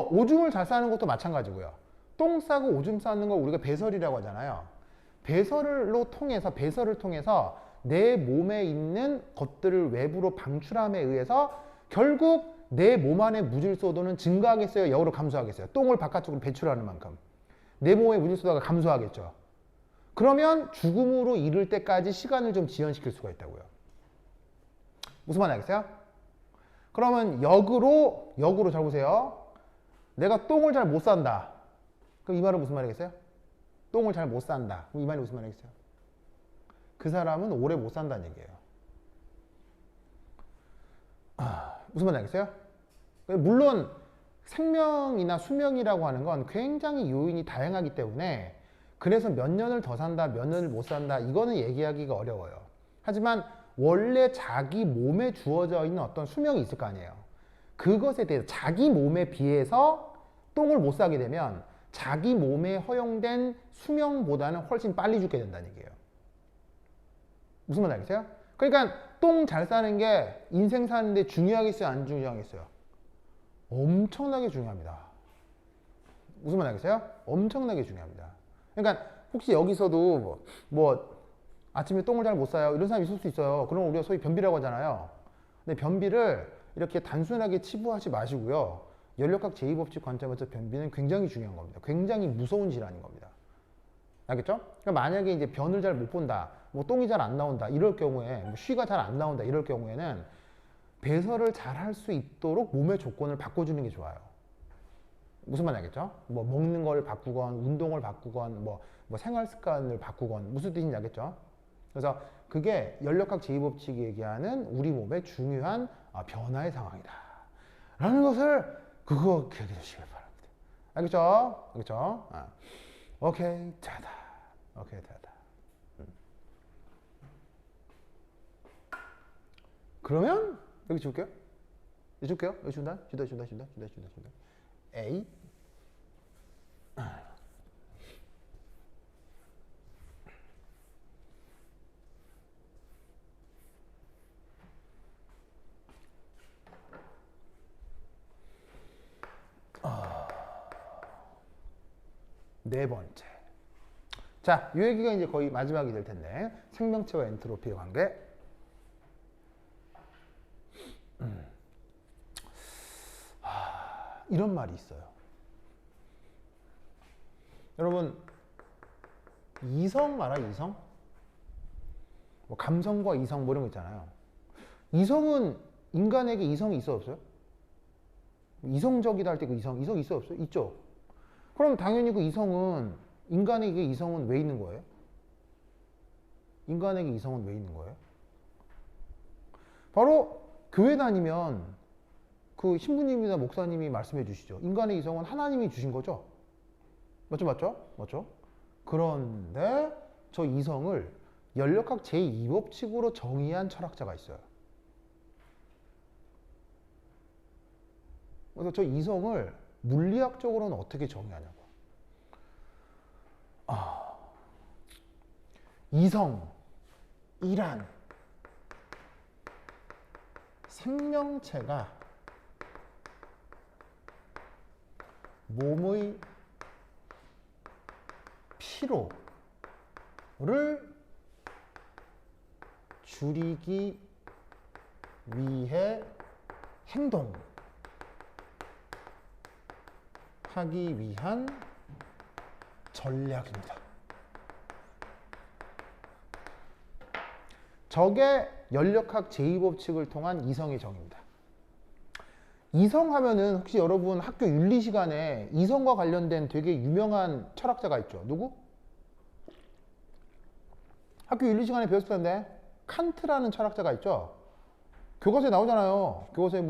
오줌을 잘 싸는 것도 마찬가지고요. 똥 싸고 오줌 싸는 걸 우리가 배설이라고 하잖아요. 배설을 통해서 내 몸에 있는 것들을 외부로 방출함에 의해서 결국 내 몸 안의 무질서도는 증가하겠어요? 역으로 감소하겠어요? 똥을 바깥쪽으로 배출하는 만큼 내 몸의 무질서도가 감소하겠죠. 그러면 죽음으로 이를 때까지 시간을 좀 지연시킬 수가 있다고요. 무슨 말인지 알겠어요? 그러면 역으로 잘 보세요. 내가 똥을 잘 못 산다. 그럼 이 말은 무슨 말이겠어요? 똥을 잘 못 산다. 그럼 이 말이 무슨 말이겠어요? 그 사람은 오래 못 산다는 얘기예요. 무슨 말인지 알겠어요? 물론 생명이나 수명이라고 하는 건 굉장히 요인이 다양하기 때문에 그래서 몇 년을 더 산다, 몇 년을 못 산다 이거는 얘기하기가 어려워요. 하지만 원래 자기 몸에 주어져 있는 어떤 수명이 있을 거 아니에요. 그것에 대해서 자기 몸에 비해서 똥을 못 싸게 되면 자기 몸에 허용된 수명보다는 훨씬 빨리 죽게 된다는 얘기예요. 무슨 말인지 알겠어요? 그러니까 똥 잘 싸는 게 인생 사는데 중요하겠어요? 안 중요하겠어요? 엄청나게 중요합니다. 무슨 말인지 알겠어요? 엄청나게 중요합니다. 그러니까 혹시 여기서도 아침에 똥을 잘 못 싸요 이런 사람이 있을 수 있어요. 그럼 우리가 소위 변비라고 하잖아요. 근데 변비를 이렇게 단순하게 치부하지 마시고요. 연력학 제2법칙 관점에서 변비는 굉장히 중요한 겁니다. 굉장히 무서운 질환인 겁니다. 알겠죠? 그러니까 만약에 이제 변을 잘 못 본다. 뭐 똥이 잘 안 나온다 이럴 경우에, 뭐 쉬가 잘 안 나온다 이럴 경우에는 배설을 잘 할 수 있도록 몸의 조건을 바꿔주는 게 좋아요. 무슨 말인지 알겠죠? 뭐 먹는 걸 바꾸건 운동을 바꾸건 뭐 생활 습관을 바꾸건 무슨 뜻인지 알겠죠? 그래서 그게 연력학 제2법칙이 얘기하는 우리 몸의 중요한 변화의 상황이다 라는 것을 그거 기억해 주시길 바랍니다. 알겠죠? 알겠죠? 오케이 자다. 오케이 자다. 그러면 여기 줄게요. 여기 줄게요. 여기 준다. A 네 번째. 자, 이 얘기가 이제 거의 마지막이 될 텐데 생명체와 엔트로피의 관계. 이런 말이 있어요. 여러분 이성 알아요? 이성? 뭐 감성과 이성 뭐 이런 거 있잖아요. 이성은 인간에게 이성이 있어 없어요? 이성적이다 할 때 그 이성 있어 없어요? 있죠. 그럼 당연히 그 이성은 인간에게 이성은 왜 있는 거예요? 인간에게 이성은 왜 있는 거예요? 바로 교회 다니면 그 신부님이나 목사님이 말씀해 주시죠. 인간의 이성은 하나님이 주신 거죠. 맞죠? 맞죠? 맞죠? 그런데 저 이성을 연력학 제2법칙으로 정의한 철학자가 있어요. 그래서 저 이성을 물리학적으로는 어떻게 정의하냐고. 이성이란 생명체가 몸의 피로를 줄이기 위해 행동하기 위한 전략입니다. 저게 연력학 제2법칙을 통한 이성의 정의입니다. 이성 하면은 혹시 여러분 학교 윤리 시간에 이성과 관련된 되게 유명한 철학자가 있죠. 누구? 학교 윤리 시간에 배웠을 텐데 칸트라는 철학자가 있죠. 교과서에 나오잖아요. 교과서에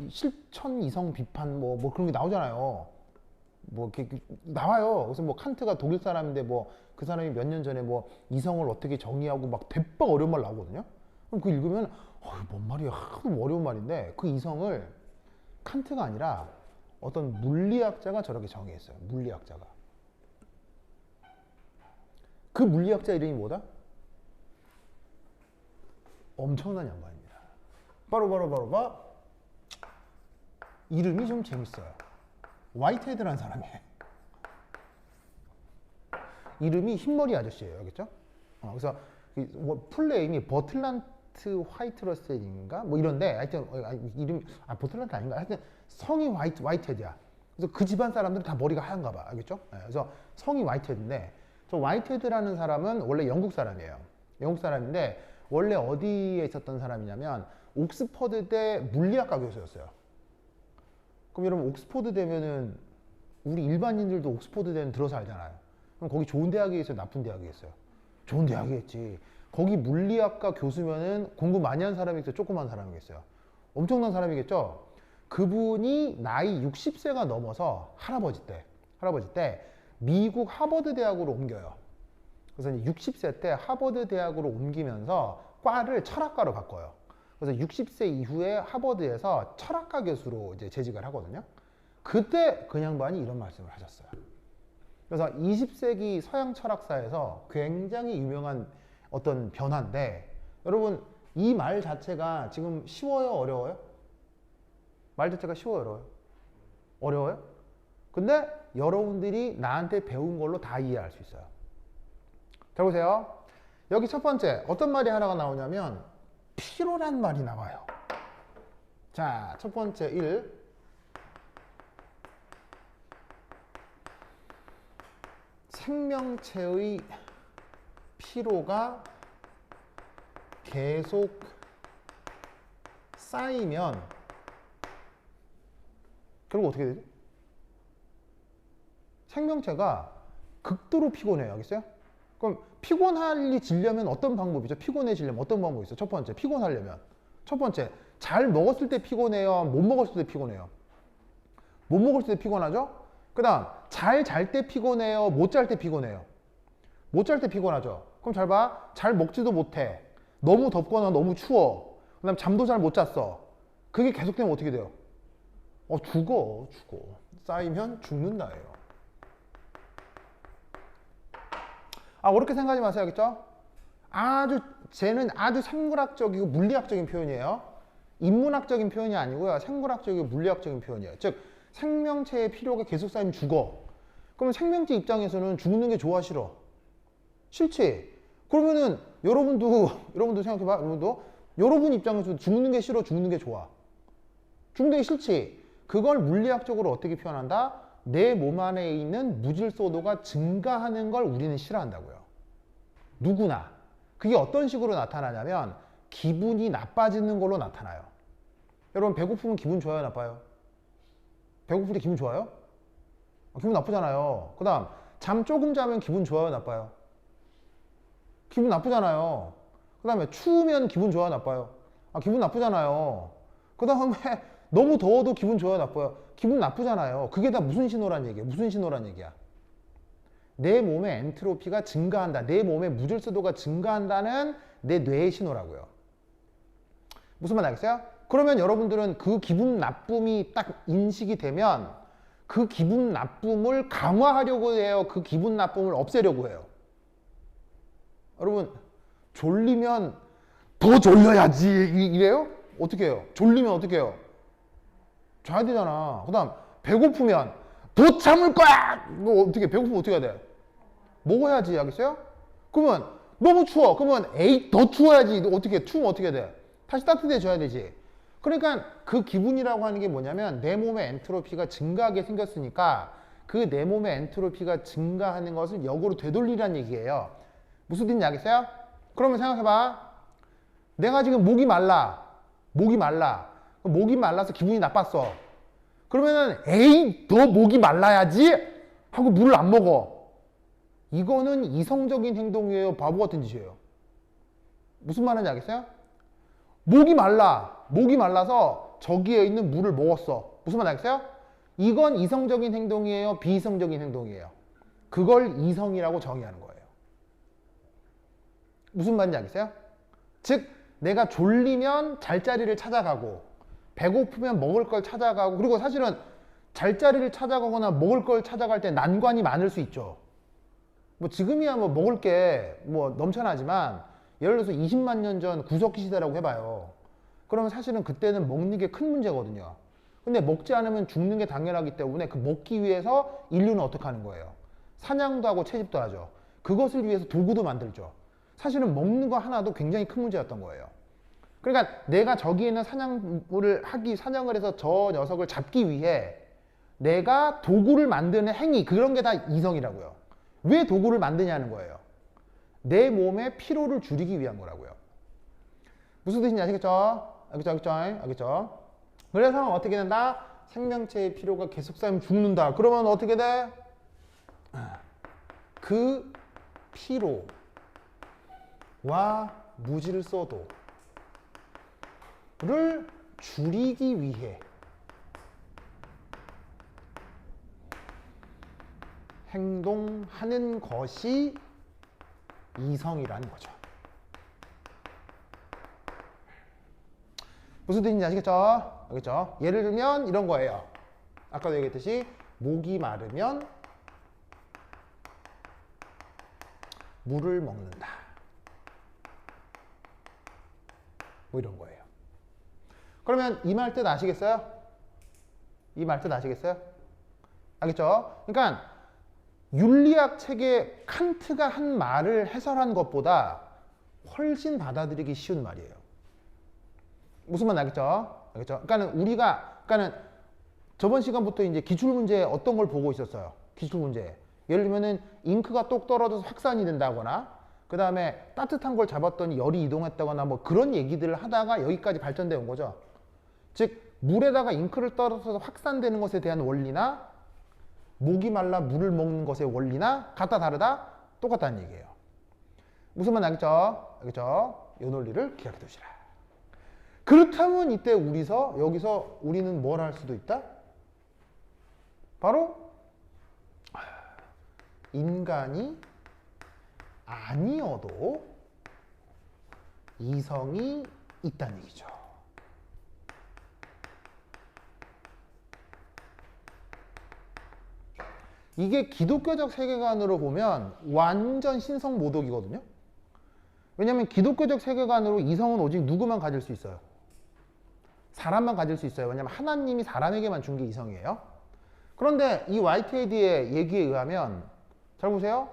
실천 이성 비판 뭐 그런 게 나오잖아요. 뭐 이렇게 나와요. 그래서 뭐 칸트가 독일 사람인데 뭐 그 사람이 몇 년 전에 뭐 이성을 어떻게 정의하고 막 대빵 어려운 말 나오거든요. 그럼 그거 읽으면 뭔 말이야, 하도 어려운 말인데 그 이성을 칸트가 아니라 어떤 물리학자가 저렇게 정의했어요. 물리학자가. 그 물리학자 이름이 뭐다? 엄청난 양반입니다. 바로 이름이 좀 재밌어요. 화이트헤드라는 사람이에요. 이름이 흰머리 아저씨예요. 알겠죠? 그래서 뭐 풀네임이 버틀란트 화이트러셀인가? 뭐 이런데 하여튼 이름이 버틀란트 아닌가? 하여튼 성이 화이트헤드야. 그래서 그 집안 사람들은 다 머리가 하얀가 봐. 알겠죠? 그래서 성이 화이트헤드인데 저 화이트헤드라는 사람은 원래 영국 사람이에요. 영국 사람인데 원래 어디에 있었던 사람이냐면 옥스퍼드대 물리학과 교수였어요. 그럼 여러분 옥스퍼드 되면은 우리 일반인들도 옥스퍼드 대는 들어서 알잖아요. 그럼 거기 좋은 대학이 있어요? 나쁜 대학이 있어요? 좋은 대학이겠지. 거기 물리학과 교수면은 공부 많이 한 사람이 있어요? 조그만 사람이겠어요? 엄청난 사람이겠죠? 그분이 나이 60세가 넘어서 할아버지 때 미국 하버드 대학으로 옮겨요. 그래서 이제 60세 때 하버드 대학으로 옮기면서 과를 철학과로 바꿔요. 그래서 60세 이후에 하버드에서 철학과 교수로 이제 재직을 하거든요. 그때 그 양반이 이런 말씀을 하셨어요. 그래서 20세기 서양 철학사에서 굉장히 유명한 어떤 변화인데, 여러분 이 말 자체가 지금 쉬워요? 어려워요? 말 자체가 쉬워요? 어려워요? 어려워요? 근데 여러분들이 나한테 배운 걸로 다 이해할 수 있어요. 자 보세요. 여기 첫 번째 어떤 말이 하나가 나오냐면 피로란 말이 나와요. 자, 첫 번째 1. 생명체의 피로가 계속 쌓이면 결국 어떻게 되지? 생명체가 극도로 피곤해요. 알겠어요? 그럼 피곤해지려면 어떤 방법이죠? 피곤해지려면 어떤 방법이 있어요? 첫 번째, 피곤하려면. 첫 번째, 잘 먹었을 때 피곤해요? 못 먹었을 때 피곤해요? 못 먹었을 때 피곤하죠? 그 다음, 잘 잘 때 피곤해요? 못 잘 때 피곤해요? 못 잘 때 피곤하죠? 그럼 잘 봐. 잘 먹지도 못해. 너무 덥거나 너무 추워. 그 다음 잠도 잘 못 잤어. 그게 계속되면 어떻게 돼요? 죽어. 쌓이면 죽는다예요. 어렵게 생각하지 마세요. 알겠죠? 쟤는 아주 생물학적이고 물리학적인 표현이에요. 인문학적인 표현이 아니고요. 생물학적이고 물리학적인 표현이에요. 즉, 생명체의 필요가 계속 쌓이면 죽어. 그러면 생명체 입장에서는 죽는 게 좋아, 싫어? 싫지? 그러면은 여러분도 생각해봐. 여러분 입장에서 죽는 게 싫어, 죽는 게 좋아? 죽는 게 싫지? 그걸 물리학적으로 어떻게 표현한다? 내 몸 안에 있는 무질서도가 증가하는 걸 우리는 싫어한다고요. 누구나. 그게 어떤 식으로 나타나냐면 기분이 나빠지는 걸로 나타나요. 여러분 배고프면 기분 좋아요, 나빠요? 배고플 때 기분 좋아요? 기분 나쁘잖아요. 그 다음 잠 조금 자면 기분 좋아요, 나빠요? 기분 나쁘잖아요. 그 다음에 추우면 기분 좋아요, 나빠요? 기분 나쁘잖아요. 그 다음에 너무 더워도 기분 좋아요, 나빠요? 기분 나쁘잖아요. 그게 다 무슨 신호란 얘기예요? 무슨 신호란 얘기야? 내 몸의 엔트로피가 증가한다. 내 몸의 무질서도가 증가한다는 내 뇌의 신호라고요. 무슨 말 알겠어요? 그러면 여러분들은 그 기분 나쁨이 딱 인식이 되면 그 기분 나쁨을 강화하려고 해요? 그 기분 나쁨을 없애려고 해요? 여러분 졸리면 더 졸려야지 이래요? 어떻게 해요? 졸리면 어떻게 해요? 자야 되잖아. 그 다음 배고프면 더 참을 거야! 너 어떻게 배고프면 어떻게 해야 돼? 먹어야지. 알겠어요? 그러면 너무 추워. 그러면 에이 더 추워야지. 너 어떻게 추우면 어떻게 돼? 다시 따뜻해져야 되지. 그러니까 그 기분이라고 하는 게 뭐냐면 내 몸의 엔트로피가 증가하게 생겼으니까 그 내 몸의 엔트로피가 증가하는 것을 역으로 되돌리라는 얘기예요. 무슨 뜻인지 알겠어요? 그러면 생각해봐. 내가 지금 목이 말라서 기분이 나빴어. 그러면은 에이 너 목이 말라야지 하고 물을 안 먹어. 이거는 이성적인 행동이에요, 바보 같은 짓이에요? 무슨 말인지 알겠어요? 목이 말라서 저기에 있는 물을 먹었어. 무슨 말 알겠어요? 이건 이성적인 행동이에요, 비이성적인 행동이에요? 그걸 이성이라고 정의하는 거예요. 무슨 말인지 알겠어요? 즉 내가 졸리면 잘자리를 찾아가고 배고프면 먹을 걸 찾아가고, 그리고 사실은 잘자리를 찾아가거나 먹을 걸 찾아갈 때 난관이 많을 수 있죠. 뭐 지금이야 뭐 먹을 게 뭐 넘쳐나지만 예를 들어서 20만 년 전 구석기 시대라고 해봐요. 그러면 사실은 그때는 먹는 게 큰 문제거든요. 근데 먹지 않으면 죽는 게 당연하기 때문에 그 먹기 위해서 인류는 어떻게 하는 거예요? 사냥도 하고 채집도 하죠. 그것을 위해서 도구도 만들죠. 사실은 먹는 거 하나도 굉장히 큰 문제였던 거예요. 그러니까 내가 저기에 있는 사냥을 해서 저 녀석을 잡기 위해 내가 도구를 만드는 행위, 그런 게 다 이성이라고요. 왜 도구를 만드냐는 거예요. 내 몸의 피로를 줄이기 위한 거라고요. 무슨 뜻인지 아시겠죠? 알겠죠? 그래서 어떻게 된다? 생명체의 피로가 계속 쌓이면 죽는다. 그러면 어떻게 돼? 그 피로와 무질서도를 줄이기 위해 행동하는 것이 이성이라는 거죠. 무슨 뜻인지 아시겠죠? 알겠죠? 예를 들면 이런 거예요. 아까도 얘기했듯이 목이 마르면 물을 먹는다. 뭐 이런 거예요. 그러면 이 말 뜻 아시겠어요? 이 말 뜻 아시겠어요? 알겠죠? 그러니까 윤리학 책에 칸트가 한 말을 해설한 것보다 훨씬 받아들이기 쉬운 말이에요. 무슨 말 알겠죠? 그러니까는 저번 시간부터 이제 기출문제 어떤 걸 보고 있었어요? 기출문제. 예를 들면은 잉크가 똑 떨어져서 확산이 된다거나 그 다음에 따뜻한 걸 잡았더니 열이 이동했다거나 뭐 그런 얘기들을 하다가 여기까지 발전되어 온 거죠. 즉 물에다가 잉크를 떨어져서 확산되는 것에 대한 원리나 목이 말라 물을 먹는 것의 원리나 같다 다르다 똑같다는 얘기예요. 무슨 말 알겠죠? 알겠죠? 이 논리를 기억해 두시라. 그렇다면 이때 여기서 우리는 뭘 할 수도 있다? 바로 인간이 아니어도 이성이 있다는 얘기죠. 이게 기독교적 세계관으로 보면 완전 신성모독이거든요. 왜냐하면 기독교적 세계관으로 이성은 오직 누구만 가질 수 있어요? 사람만 가질 수 있어요. 왜냐하면 하나님이 사람에게만 준 게 이성이에요. 그런데 이 화이트헤드의 얘기에 의하면 잘 보세요.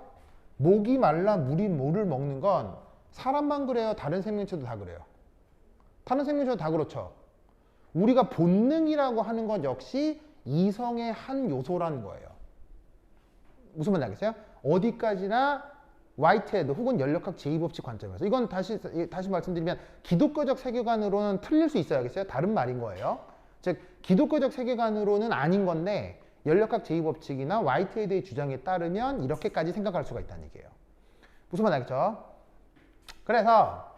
목이 말라 물을 먹는 건 사람만 그래요? 다른 생명체도 다 그래요? 다른 생명체도 다 그렇죠. 우리가 본능이라고 하는 건 역시 이성의 한 요소라는 거예요. 무슨 말인지 알겠어요? 어디까지나 화이트헤드 혹은 연력학 제2법칙 관점에서 이건 다시 말씀드리면 기독교적 세계관으로는 틀릴 수 있어야겠어요? 다른 말인 거예요. 즉 기독교적 세계관으로는 아닌 건데 연력학 제2법칙이나 화이트헤드의 주장에 따르면 이렇게까지 생각할 수가 있다는 얘기예요. 무슨 말인지 알겠죠? 그래서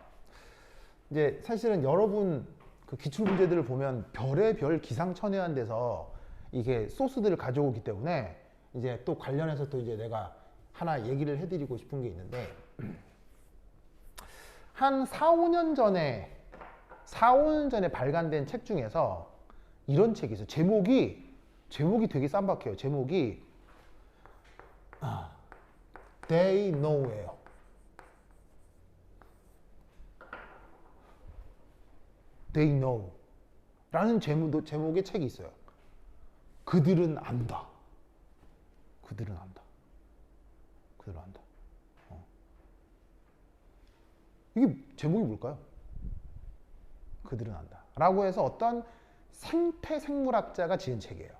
이제 사실은 여러분 그 기출문제들을 보면 별의별 기상천외한 데서 이게 소스들을 가져오기 때문에 이제 또 관련해서 또 이제 내가 하나 얘기를 해드리고 싶은 게 있는데 한 4, 5년 전에 발간된 책 중에서 이런 책이 있어요. 제목이 되게 쌈박해요. 제목이 They Know예요. They Know 라는 제목의 책이 있어요. 그들은 안다. 그들은 안다. 그들은 안다. 이게 제목이 뭘까요? 그들은 안다. 라고 해서 어떤 생태생물학자가 지은 책이에요.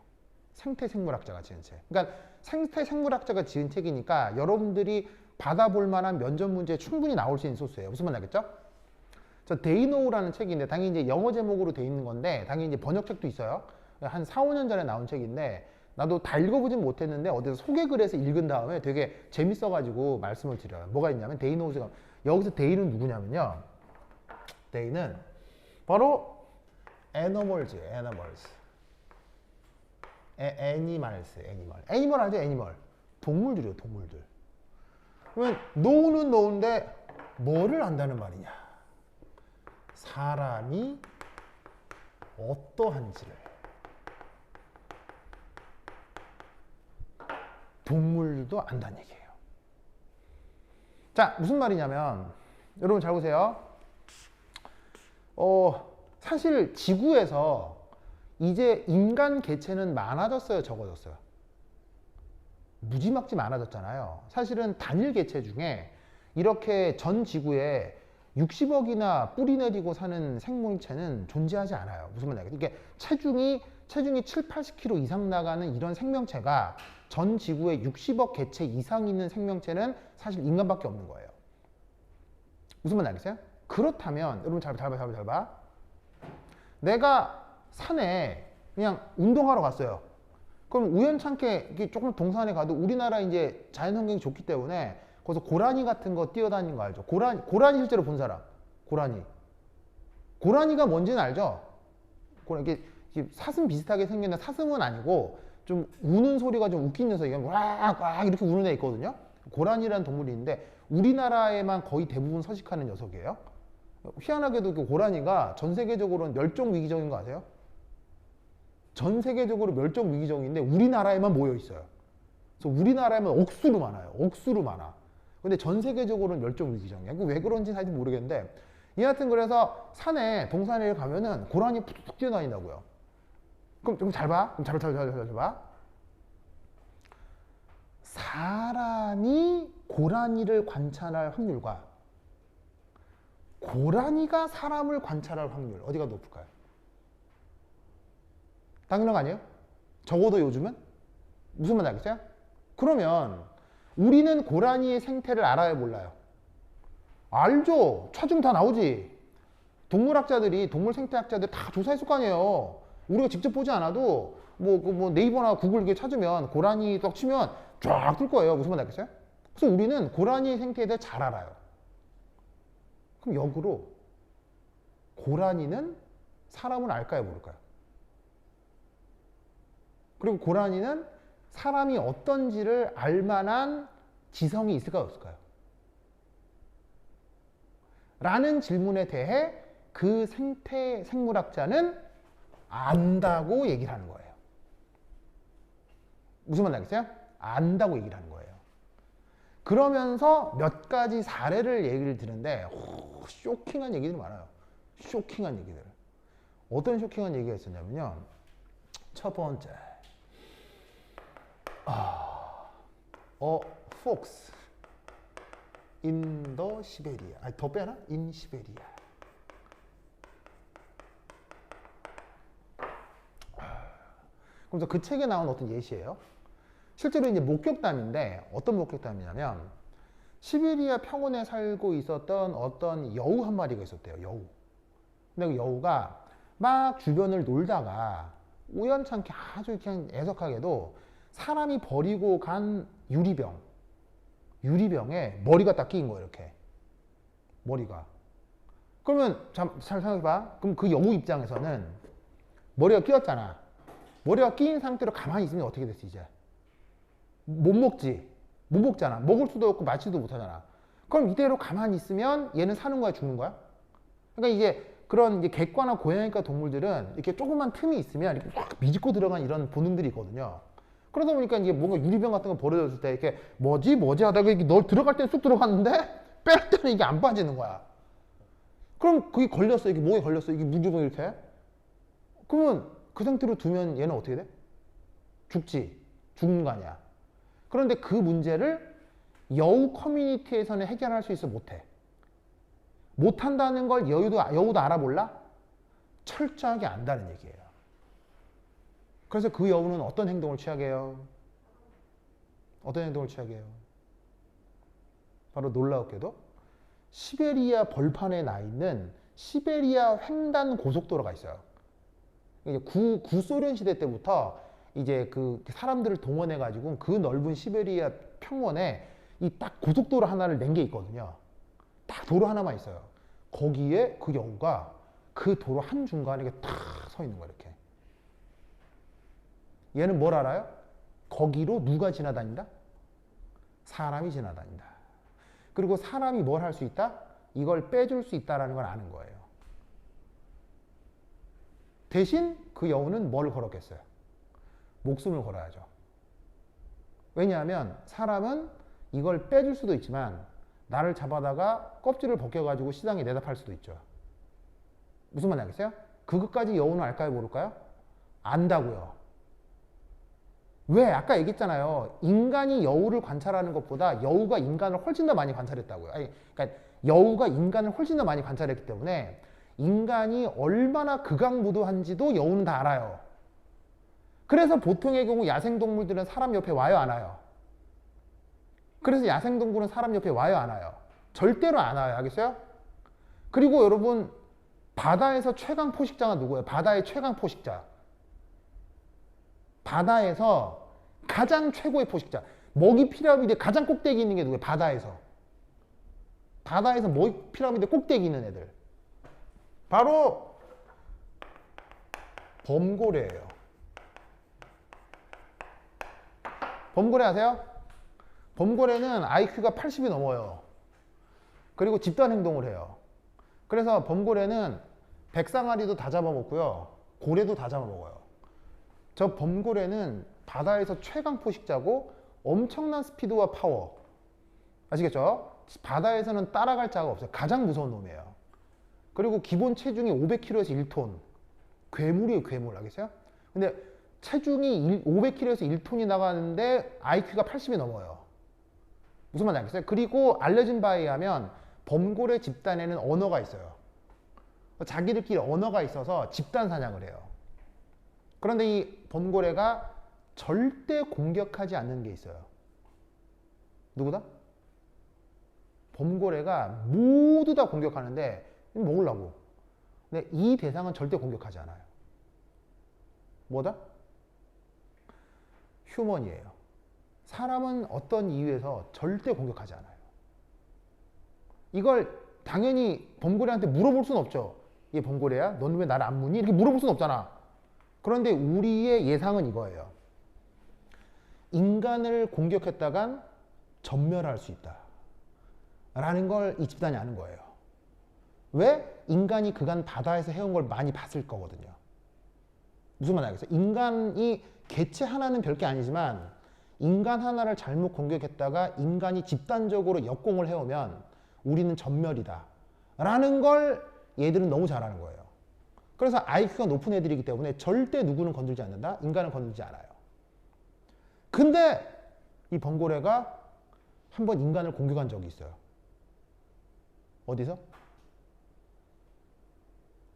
생태생물학자가 지은 책. 그러니까 생태생물학자가 지은 책이니까 여러분들이 받아볼 만한 면접 문제에 충분히 나올 수 있는 소스예요. 무슨 말인지 알겠죠? 저 They Know라는 책인데 당연히 이제 영어 제목으로 돼 있는 건데 당연히 이제 번역책도 있어요. 한 4, 5년 전에 나온 책인데 나도 다 읽어보진 못했는데 어디서 소개글에서 읽은 다음에 되게 재밌어가지고 말씀을 드려요. 뭐가 있냐면 They Knows가 여기서 They는 누구냐면요. They는 바로 Animals. 애니멀 알죠? 애니멀. 동물들이요, 동물들. 그러면 know는 know인데 뭐를 안다는 말이냐? 사람이 어떠한지를. 동물도 안다는 얘기예요. 자, 무슨 말이냐면 여러분 잘 보세요. 사실 지구에서 이제 인간 개체는 많아졌어요, 적어졌어요? 무지막지 많아졌잖아요. 사실은 단일 개체 중에 이렇게 전 지구에 60억이나 뿌리 내리고 사는 생물체는 존재하지 않아요. 무슨 말이냐? 이게 체중이 7, 80kg 이상 나가는 이런 생명체가 전 지구에 60억 개체 이상 있는 생명체는 사실 인간밖에 없는 거예요. 무슨 말인지 알겠어요? 그렇다면 여러분 잘 봐. 내가 산에 그냥 운동하러 갔어요. 그럼 우연찮게 이렇게 조금 동산에 가도 우리나라 이제 자연 환경이 좋기 때문에 거기서 고라니 같은 거 뛰어다니는 거 알죠? 고라니 실제로 본 사람. 고라니가 뭔지는 알죠? 이게 사슴 비슷하게 생겼는데 사슴은 아니고 좀 우는 소리가 좀 웃긴 녀석이에요. 왁왁 이렇게 우는 애 있거든요. 고라니라는 동물이 있는데 우리나라에만 거의 대부분 서식하는 녀석이에요. 희한하게도 그 고라니가 전 세계적으로는 멸종 위기종인 거 아세요? 전 세계적으로 멸종 위기종인데 우리나라에만 모여 있어요. 그래서 우리나라에만 억수로 많아요. 억수로 많아. 근데 전 세계적으로는 멸종 위기종이야. 왜 그런지 사실 모르겠는데 여하튼 그래서 동산에 가면은 고라니 푹 뛰어다닌다고요. 그럼 좀 잘 봐. 잘 봐. 사람이 고라니를 관찰할 확률과 고라니가 사람을 관찰할 확률 어디가 높을까요? 당연한 거 아니에요? 적어도 요즘은? 무슨 말인지 알겠어요? 그러면 우리는 고라니의 생태를 알아요, 몰라요? 알죠. 찾으면 다 나오지. 동물학자들이, 동물 생태학자들 다 조사했을 거 아니에요. 우리가 직접 보지 않아도 뭐 네이버나 구글 이렇게 찾으면 고라니 딱 치면 쫙 뜰 거예요. 무슨 말 알겠어요? 그래서 우리는 고라니 생태에 대해 잘 알아요. 그럼 역으로 고라니는 사람을 알까요, 모를까요? 그리고 고라니는 사람이 어떤지를 알만한 지성이 있을까요, 없을까요? 라는 질문에 대해 그 생태 생물학자는 안다고 얘기를 하는 거예요. 무슨 말 알겠어요? 안다고 얘기를 하는 거예요. 그러면서 몇 가지 사례를 얘기를 드는데 쇼킹한 얘기들이 많아요. 쇼킹한 얘기들. 어떤 쇼킹한 얘기가 있었냐면요. 첫 번째, fox in the Siberia. 아니, 더 빼나? in Siberia. 그래서 그 책에 나온 어떤 예시예요. 실제로 이제 목격담인데 어떤 목격담이냐면 시베리아 평원에 살고 있었던 어떤 여우 한 마리가 있었대요. 여우. 근데 그 여우가 막 주변을 놀다가 우연찮게 아주 그냥 애석하게도 사람이 버리고 간 유리병에 머리가 딱 끼인 거예요. 이렇게 머리가. 그러면 잘 생각해봐. 그럼 그 여우 입장에서는 머리가 끼었잖아. 머리가 끼인 상태로 가만히 있으면 어떻게 됐어 이제? 못 먹지. 못 먹잖아. 먹을 수도 없고 마시지도 못하잖아. 그럼 이대로 가만히 있으면 얘는 사는 거야, 죽는 거야? 그러니까 이제 그런 이제 객과나 고양이과 동물들은 이렇게 조그만 틈이 있으면 이렇게 막 미집고 들어간 이런 본능들이 있거든요. 그러다 보니까 이제 뭔가 유리병 같은 거 버려졌을 때 이렇게 뭐지 하다가 이렇게 널 들어갈 때는 쑥 들어갔는데 뺄 때는 이게 안 빠지는 거야. 그럼 그게 걸렸어. 이게 목에 걸렸어. 이게 유리병 이렇게. 그러면 그 상태로 두면 얘는 어떻게 돼? 죽지. 죽는 거 아니야. 그런데 그 문제를 여우 커뮤니티에서는 해결할 수 있어 못해. 못한다는 걸 여우도 알아볼라? 철저하게 안다는 얘기예요. 그래서 그 여우는 어떤 행동을 취하게 해요? 어떤 행동을 취하게 해요? 바로 놀라웠게도 시베리아 벌판에 나 있는 시베리아 횡단 고속도로가 있어요. 이제 구소련 시대 때부터 이제 그 사람들을 동원해 가지고 그 넓은 시베리아 평원에 이 딱 고속도로 하나를 낸 게 있거든요. 딱 도로 하나만 있어요. 거기에 그 여우가 그 도로 한 중간에 탁 서 있는 거야, 이렇게. 얘는 뭘 알아요? 거기로 누가 지나다닌다? 사람이 지나다닌다. 그리고 사람이 뭘 할 수 있다? 이걸 빼줄 수 있다라는 걸 아는 거예요. 대신 그 여우는 뭘 걸었겠어요? 목숨을 걸어야죠. 왜냐하면 사람은 이걸 빼줄 수도 있지만 나를 잡아다가 껍질을 벗겨가지고 시장에 내다 팔 수도 있죠. 무슨 말인지 알겠어요? 그것까지 여우는 알까요, 모를까요? 안다고요. 왜? 아까 얘기했잖아요. 인간이 여우를 관찰하는 것보다 여우가 인간을 훨씬 더 많이 관찰했다고요. 아니, 그러니까 여우가 인간을 훨씬 더 많이 관찰했기 때문에 인간이 얼마나 극악무도한지도 여우는 다 알아요. 그래서 보통의 경우 야생동물들은 사람 옆에 와요, 안 와요? 그래서 야생동물은 사람 옆에 와요, 안 와요? 절대로 안 와요. 알겠어요? 그리고 여러분, 바다에서 최강 포식자가 누구예요? 바다의 최강 포식자. 바다에서 가장 최고의 포식자. 먹이 피라미드 가장 꼭대기 있는 게 누구예요? 바다에서. 바다에서 먹이 피라미드 꼭대기 있는 애들. 바로 범고래예요. 범고래 아세요? 범고래는 IQ가 80이 넘어요. 그리고 집단 행동을 해요. 그래서 범고래는 백상아리도 다 잡아먹고요. 고래도 다 잡아먹어요. 저 범고래는 바다에서 최강 포식자고 엄청난 스피드와 파워. 아시겠죠? 바다에서는 따라갈 자가 없어요. 가장 무서운 놈이에요. 그리고 기본 체중이 500kg에서 1톤. 괴물이에요, 괴물. 알겠어요? 근데 체중이 500kg에서 1톤이 나가는데 IQ가 80이 넘어요. 무슨 말인지 알겠어요? 그리고 알려진 바에 의하면 범고래 집단에는 언어가 있어요. 자기들끼리 언어가 있어서 집단 사냥을 해요. 그런데 이 범고래가 절대 공격하지 않는 게 있어요. 누구다? 범고래가 모두 다 공격하는데 먹으려고. 근데 이 대상은 절대 공격하지 않아요. 뭐다? 휴먼이에요. 사람은 어떤 이유에서 절대 공격하지 않아요. 이걸 당연히 범고래한테 물어볼 수는 없죠. 얘 범고래야? 넌 왜 나를 안 무니? 이렇게 물어볼 수는 없잖아. 그런데 우리의 예상은 이거예요. 인간을 공격했다간 전멸할 수 있다. 라는 걸 이 집단이 아는 거예요. 왜? 인간이 그간 바다에서 해온 걸 많이 봤을 거거든요. 무슨 말 알겠어요? 인간이 개체 하나는 별게 아니지만 인간 하나를 잘못 공격했다가 인간이 집단적으로 역공을 해오면 우리는 전멸이다. 라는 걸 얘들은 너무 잘 아는 거예요. 그래서 IQ가 높은 애들이기 때문에 절대 누구는 건들지 않는다. 인간은 건들지 않아요. 근데 이 범고래가 한번 인간을 공격한 적이 있어요. 어디서?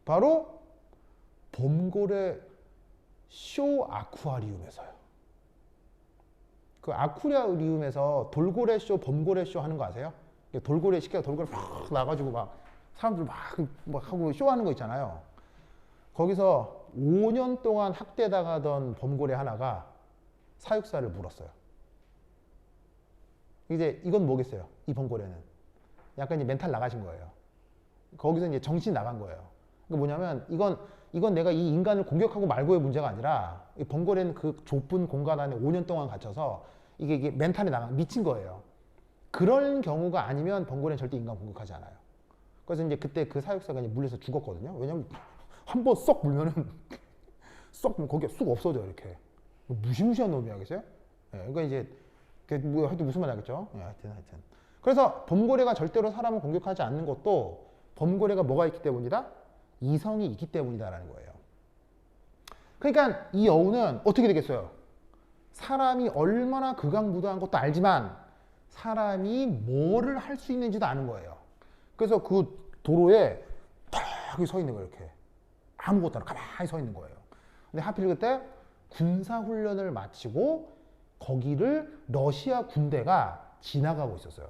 바로 범고래 쇼 아쿠아리움에서요. 그 아쿠아리움에서 돌고래 쇼, 범고래 쇼 하는 거 아세요? 돌고래 시켜서 돌고래 팍 나가지고 막 사람들 막 하고 쇼하는 거 있잖아요. 거기서 5년 동안 학대당하던 범고래 하나가 사육사를 물었어요. 이제 이건 뭐겠어요? 이 범고래는 약간 이제 멘탈 나가신 거예요. 거기서 이제 정신 나간 거예요. 그러니까 뭐냐면 이건 내가 이 인간을 공격하고 말고의 문제가 아니라 이 범고래는 그 좁은 공간 안에 5년 동안 갇혀서 이게 멘탈이 미친 거예요. 그런 경우가 아니면 범고래는 절대 인간 공격하지 않아요. 그래서 이제 그때 그 사육사가 이제 물려서 죽었거든요. 왜냐면 한 번 썩 물면은 썩 거기가 쑥 없어져 이렇게. 무시무시한 놈이 알겠어요? 예, 그러니까 이제 뭐 하여튼 무슨 말 알겠죠? 예, 하여튼. 그래서 범고래가 절대로 사람을 공격하지 않는 것도 범고래가 뭐가 있기 때문이다? 이성이 있기 때문이다라는 거예요. 그러니까 이 여우는 어떻게 되겠어요? 사람이 얼마나 극악무도한 것도 알지만 사람이 뭐를 할 수 있는지도 아는 거예요. 그래서 그 도로에 딱 서 있는 거예요. 이렇게 아무것도 안 하고 가만히 서 있는 거예요. 근데 하필 그때 군사훈련을 마치고 거기를 러시아 군대가 지나가고 있었어요.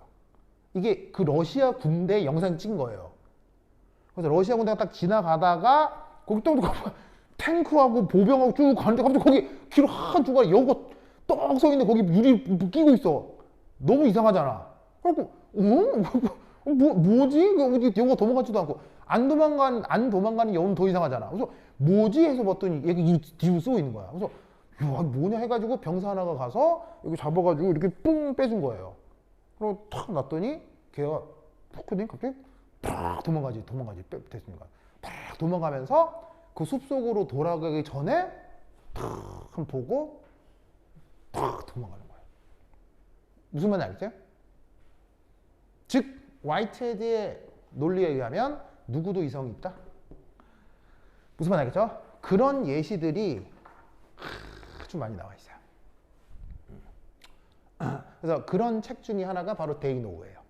이게 그 러시아 군대 영상 찍은 거예요. 그래서 러시아 군대가 딱 지나가다가 거기 또 탱크하고 보병하고 쭉 가는데 갑자기 거기 길을 한 중간에 여우가 떡 서 있는데 거기 유리 끼고 있어. 너무 이상하잖아. 그래갖고 뭐지? 여우가 도망가지도 않고 안 도망가는 여우는 더 이상하잖아. 그래서 뭐지? 해서 봤더니 얘가 뒤로 쓰고 있는 거야. 그래서 야 뭐냐 해가지고 병사 하나가 가서 여기 잡아가지고 이렇게 뿡 빼준 거예요. 그리고 탁 놨더니 걔가 푹 갑자기 팍 도망가지 됐습니까? 팍 도망가면서 그 숲속으로 돌아가기 전에 탁 보고 탁 도망가는 거예요. 무슨 말인지 알겠어요? 즉 화이트헤드의 논리에 의하면 누구도 이성이 있다? 무슨 말인지 알겠죠? 그런 예시들이 아주 많이 나와 있어요. 그래서 그런 책 중에 하나가 바로 데이 노우예요.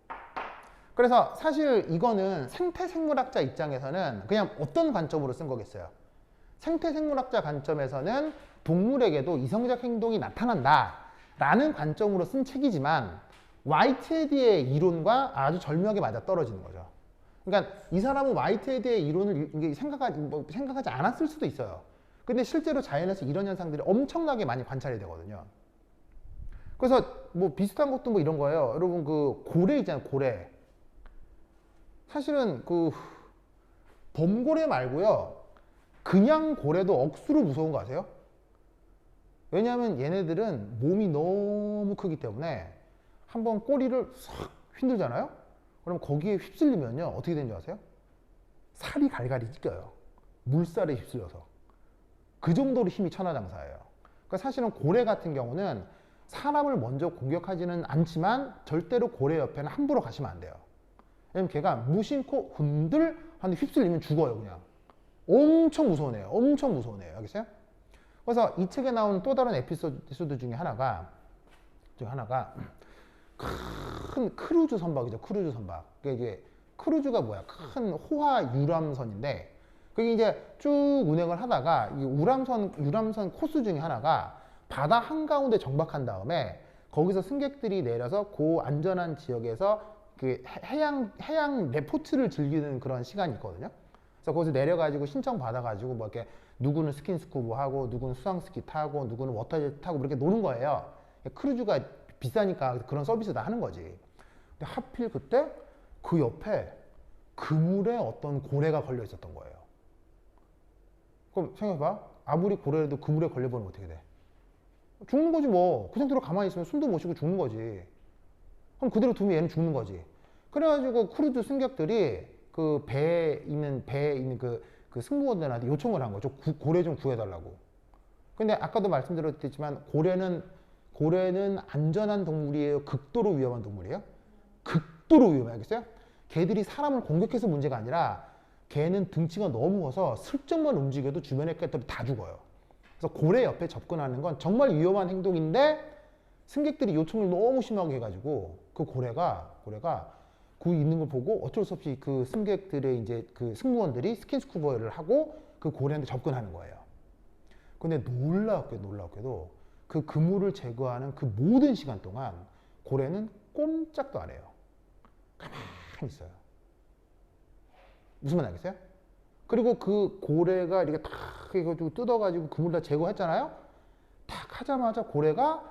그래서 사실 이거는 생태생물학자 입장에서는 그냥 어떤 관점으로 쓴 거겠어요? 생태생물학자 관점에서는 동물에게도 이성적 행동이 나타난다 라는 관점으로 쓴 책이지만 화이트헤드의 이론과 아주 절묘하게 맞아떨어지는 거죠. 그러니까 이 사람은 화이트헤드의 이론을 생각하지 않았을 수도 있어요. 근데 실제로 자연에서 이런 현상들이 엄청나게 많이 관찰이 되거든요. 그래서 뭐 비슷한 것도 뭐 이런 거예요. 여러분 그 고래 있잖아요. 고래. 사실은 그 범고래 말고요. 그냥 고래도 억수로 무서운 거 아세요? 왜냐하면 얘네들은 몸이 너무 크기 때문에 한번 꼬리를 싹 휘둘잖아요? 그럼 거기에 휩쓸리면요. 어떻게 되는 줄 아세요? 살이 갈갈이 찢겨요. 물살에 휩쓸려서. 그 정도로 힘이 천하장사예요. 그러니까 사실은 고래 같은 경우는 사람을 먼저 공격하지는 않지만 절대로 고래 옆에는 함부로 가시면 안 돼요. 왜냐면 걔가 무심코 흔들 하는데 휩쓸리면 죽어요, 그냥. 엄청 무서운 애예요. 엄청 무서운 애예요. 알겠어요? 그래서 이 책에 나오는 또 다른 에피소드 중에 하나가 큰 크루즈 선박이죠. 크루즈 선박. 이게 크루즈가 뭐야? 큰 호화 유람선인데 그게 이제 쭉 운행을 하다가 이 유람선 코스 중에 하나가 바다 한가운데 정박한 다음에 거기서 승객들이 내려서 그 안전한 지역에서 그 해양 레포트를 즐기는 그런 시간이 있거든요. 그래서 거기서 내려가지고 신청 받아가지고 뭐 이렇게 누구는 스킨스쿠버 하고 누구는 수상스키 타고 누구는 워터제트 타고 그렇게 노는 거예요. 크루즈가 비싸니까 그런 서비스 다 하는 거지. 근데 하필 그때 그 옆에 그물에 어떤 고래가 걸려 있었던 거예요. 그럼 생각해봐. 아무리 고래라도 그물에 걸려버리면 어떻게 돼? 죽는 거지 뭐. 그 상태로 가만히 있으면 숨도 못 쉬고 죽는 거지. 그럼 그대로 두면 얘는 죽는 거지. 그래가지고 크루즈 승객들이 그 배에 있는 그 승무원들한테 요청을 한 거죠. 고래 좀 구해달라고. 근데 아까도 말씀드렸지만 고래는 안전한 동물이에요. 극도로 위험한 동물이에요. 극도로 위험해. 알겠어요? 개들이 사람을 공격해서 문제가 아니라 개는 등치가 너무 커서 슬쩍만 움직여도 주변의 개들이 다 죽어요. 그래서 고래 옆에 접근하는 건 정말 위험한 행동인데 승객들이 요청을 너무 심하게 해가지고 그 고래가 그 있는 걸 보고 어쩔 수 없이 그 승객들의 이제 그 승무원들이 스킨스쿠버를 하고 그 고래한테 접근하는 거예요. 근데 놀랍게도 그 그물을 제거하는 그 모든 시간 동안 고래는 꼼짝도 안 해요. 가만히 있어요. 무슨 말 알겠어요? 그리고 그 고래가 이렇게 탁 해가지고 뜯어가지고 그물 다 제거했잖아요. 탁 하자마자 고래가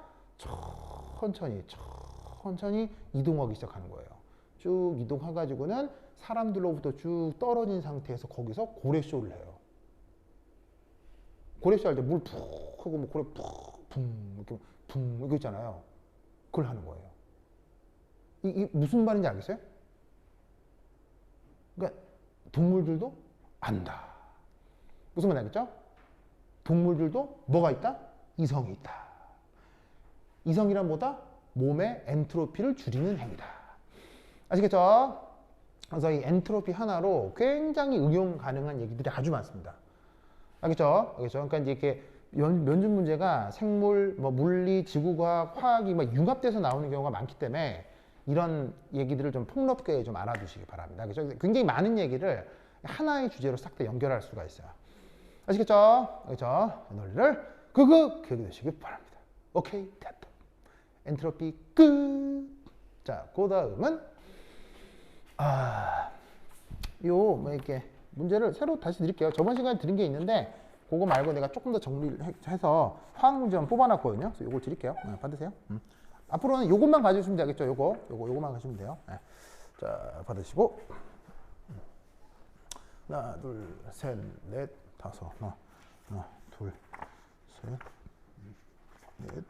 천천히 이동하기 시작하는 거예요. 쭉 이동해가지고는 사람들로부터 쭉 떨어진 상태에서 거기서 고래쇼를 해요. 고래쇼 할 때 물 푹 하고 뭐 고래 푹 이렇게 붕 이거 있잖아요. 그걸 하는 거예요. 이 무슨 말인지 알겠어요? 그러니까 동물들도 안다. 무슨 말 알겠죠? 동물들도 뭐가 있다? 이성이 있다. 이성이란 뭐다? 몸의 엔트로피를 줄이는 행위다. 아시겠죠? 그래서 이 엔트로피 하나로 굉장히 응용 가능한 얘기들이 아주 많습니다. 알겠죠? 그러니까 이제 이렇게 면접 문제가 생물, 뭐 물리, 지구과학, 화학이 막 융합돼서 나오는 경우가 많기 때문에 이런 얘기들을 좀 폭넓게 좀 알아두시기 바랍니다. 그렇죠? 굉장히 많은 얘기를 하나의 주제로 싹 다 연결할 수가 있어요. 아시겠죠? 그렇죠? 논리를 기억해 두시기 바랍니다. 오케이, 됐다. 엔트로피 끝. 자, 그 다음은 뭐 이렇게 문제를 새로 다시 드릴게요. 저번 시간에 드린 게 있는데 그거 말고 내가 조금 더 정리를 해서 화학 문제만 뽑아놨거든요. 그래서 요거 드릴게요. 받으세요. 앞으로는 요것만 가져주시면 되겠죠. 요거만 가시면 돼요. 네. 자, 받으시고 하나, 둘, 셋, 넷, 다섯. 하나, 둘, 셋, 넷,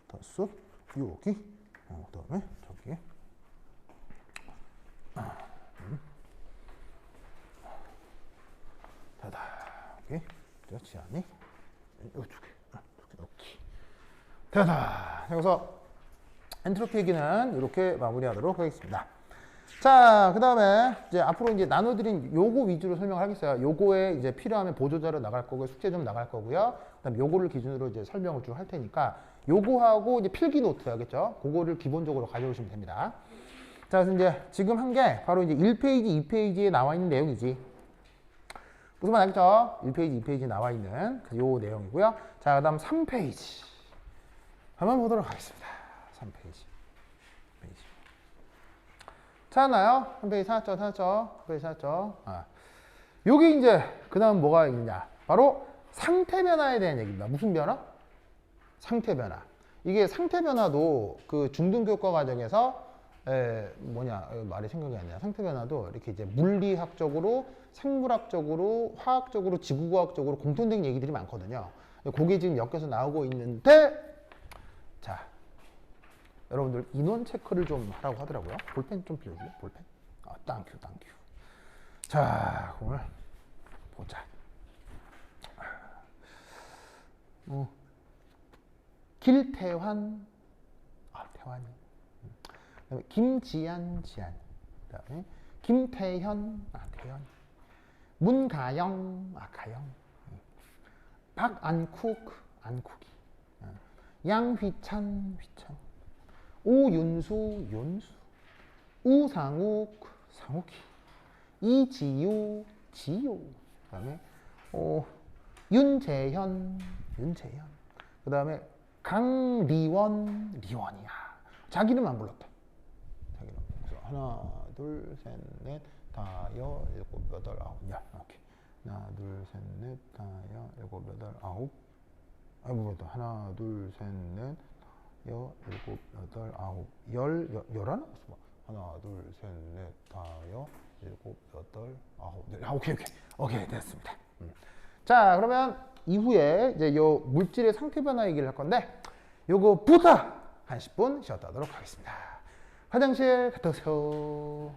다섯. 여기. 그다음에 저기. 다다. 여기. 그렇지 않니? 이쪽에. 이렇게. 다다. 여기서 엔트로피 얘기는 이렇게 마무리하도록 하겠습니다. 자, 그 다음에 이제 앞으로 이제 나눠드린 요거 위주로 설명을 하겠어요. 요거에 이제 필요하면 보조자료 나갈 거고요. 숙제 좀 나갈 거고요. 그 다음에 요거를 기준으로 이제 설명을 쭉 할 테니까 요거하고 이제 필기 노트 하겠죠. 그거를 기본적으로 가져오시면 됩니다. 자, 그래서 이제 지금 한 게 바로 이제 1페이지, 2페이지에 나와 있는 내용이지. 무슨 말 알겠죠? 1페이지, 2페이지에 나와 있는 요 내용이고요. 자, 그 다음 3페이지. 한번 보도록 하겠습니다. 3페이지. 찾았나요? 3페이지 찾았죠? 여기 이제, 그 다음 뭐가 있느냐. 바로 상태 변화에 대한 얘기입니다. 무슨 변화? 상태 변화. 이게 상태 변화도 그 중등교과 과정에서 말이 생각이 안 나요. 상태 변화도 이렇게 이제 물리학적으로, 생물학적으로, 화학적으로, 지구과학적으로 공통된 얘기들이 많거든요. 그게 지금 엮여서 나오고 있는데, 자, 여러분들 인원 체크를 좀 하라고 하더라고요. 볼펜 좀 빌려줄래요? 볼펜? 땡큐. 자, 오늘 보자. 길태환, 태환이. 그다음에 김지안, 그다음에 김태현, 태현. 문가영, 가영. 박안쿡, 안쿡이. 양휘찬, 휘찬. 오윤수, 윤수. 우상욱, 상욱이. 이지유, 지유. 그다음에 윤재현, 윤재현. 그다음에 강리원, 리원이야. 자기 이름 안 불렀다. 자기 이름. 그래서 하나, 둘, 셋, 넷, 다, 여, 일곱, 여덟, 아홉, 열. 오케이. 하나, 둘, 셋, 넷, 다, 여, 일곱, 여덟, 아홉. 아이고, 또 하나, 둘, 셋, 넷, 여, 일곱, 여덟, 아홉, 열하나? 하나, 둘, 셋, 넷, 다, 여, 일곱, 여덟, 아홉, 열. 아, 오케이, 오케이. 오케이, 됐습니다. 자, 그러면 이후에 이제 요 물질의 상태 변화 얘기를 할 건데, 요거부터 한 10분 쉬었다 하도록 하겠습니다. 화장실 갔다 오세요.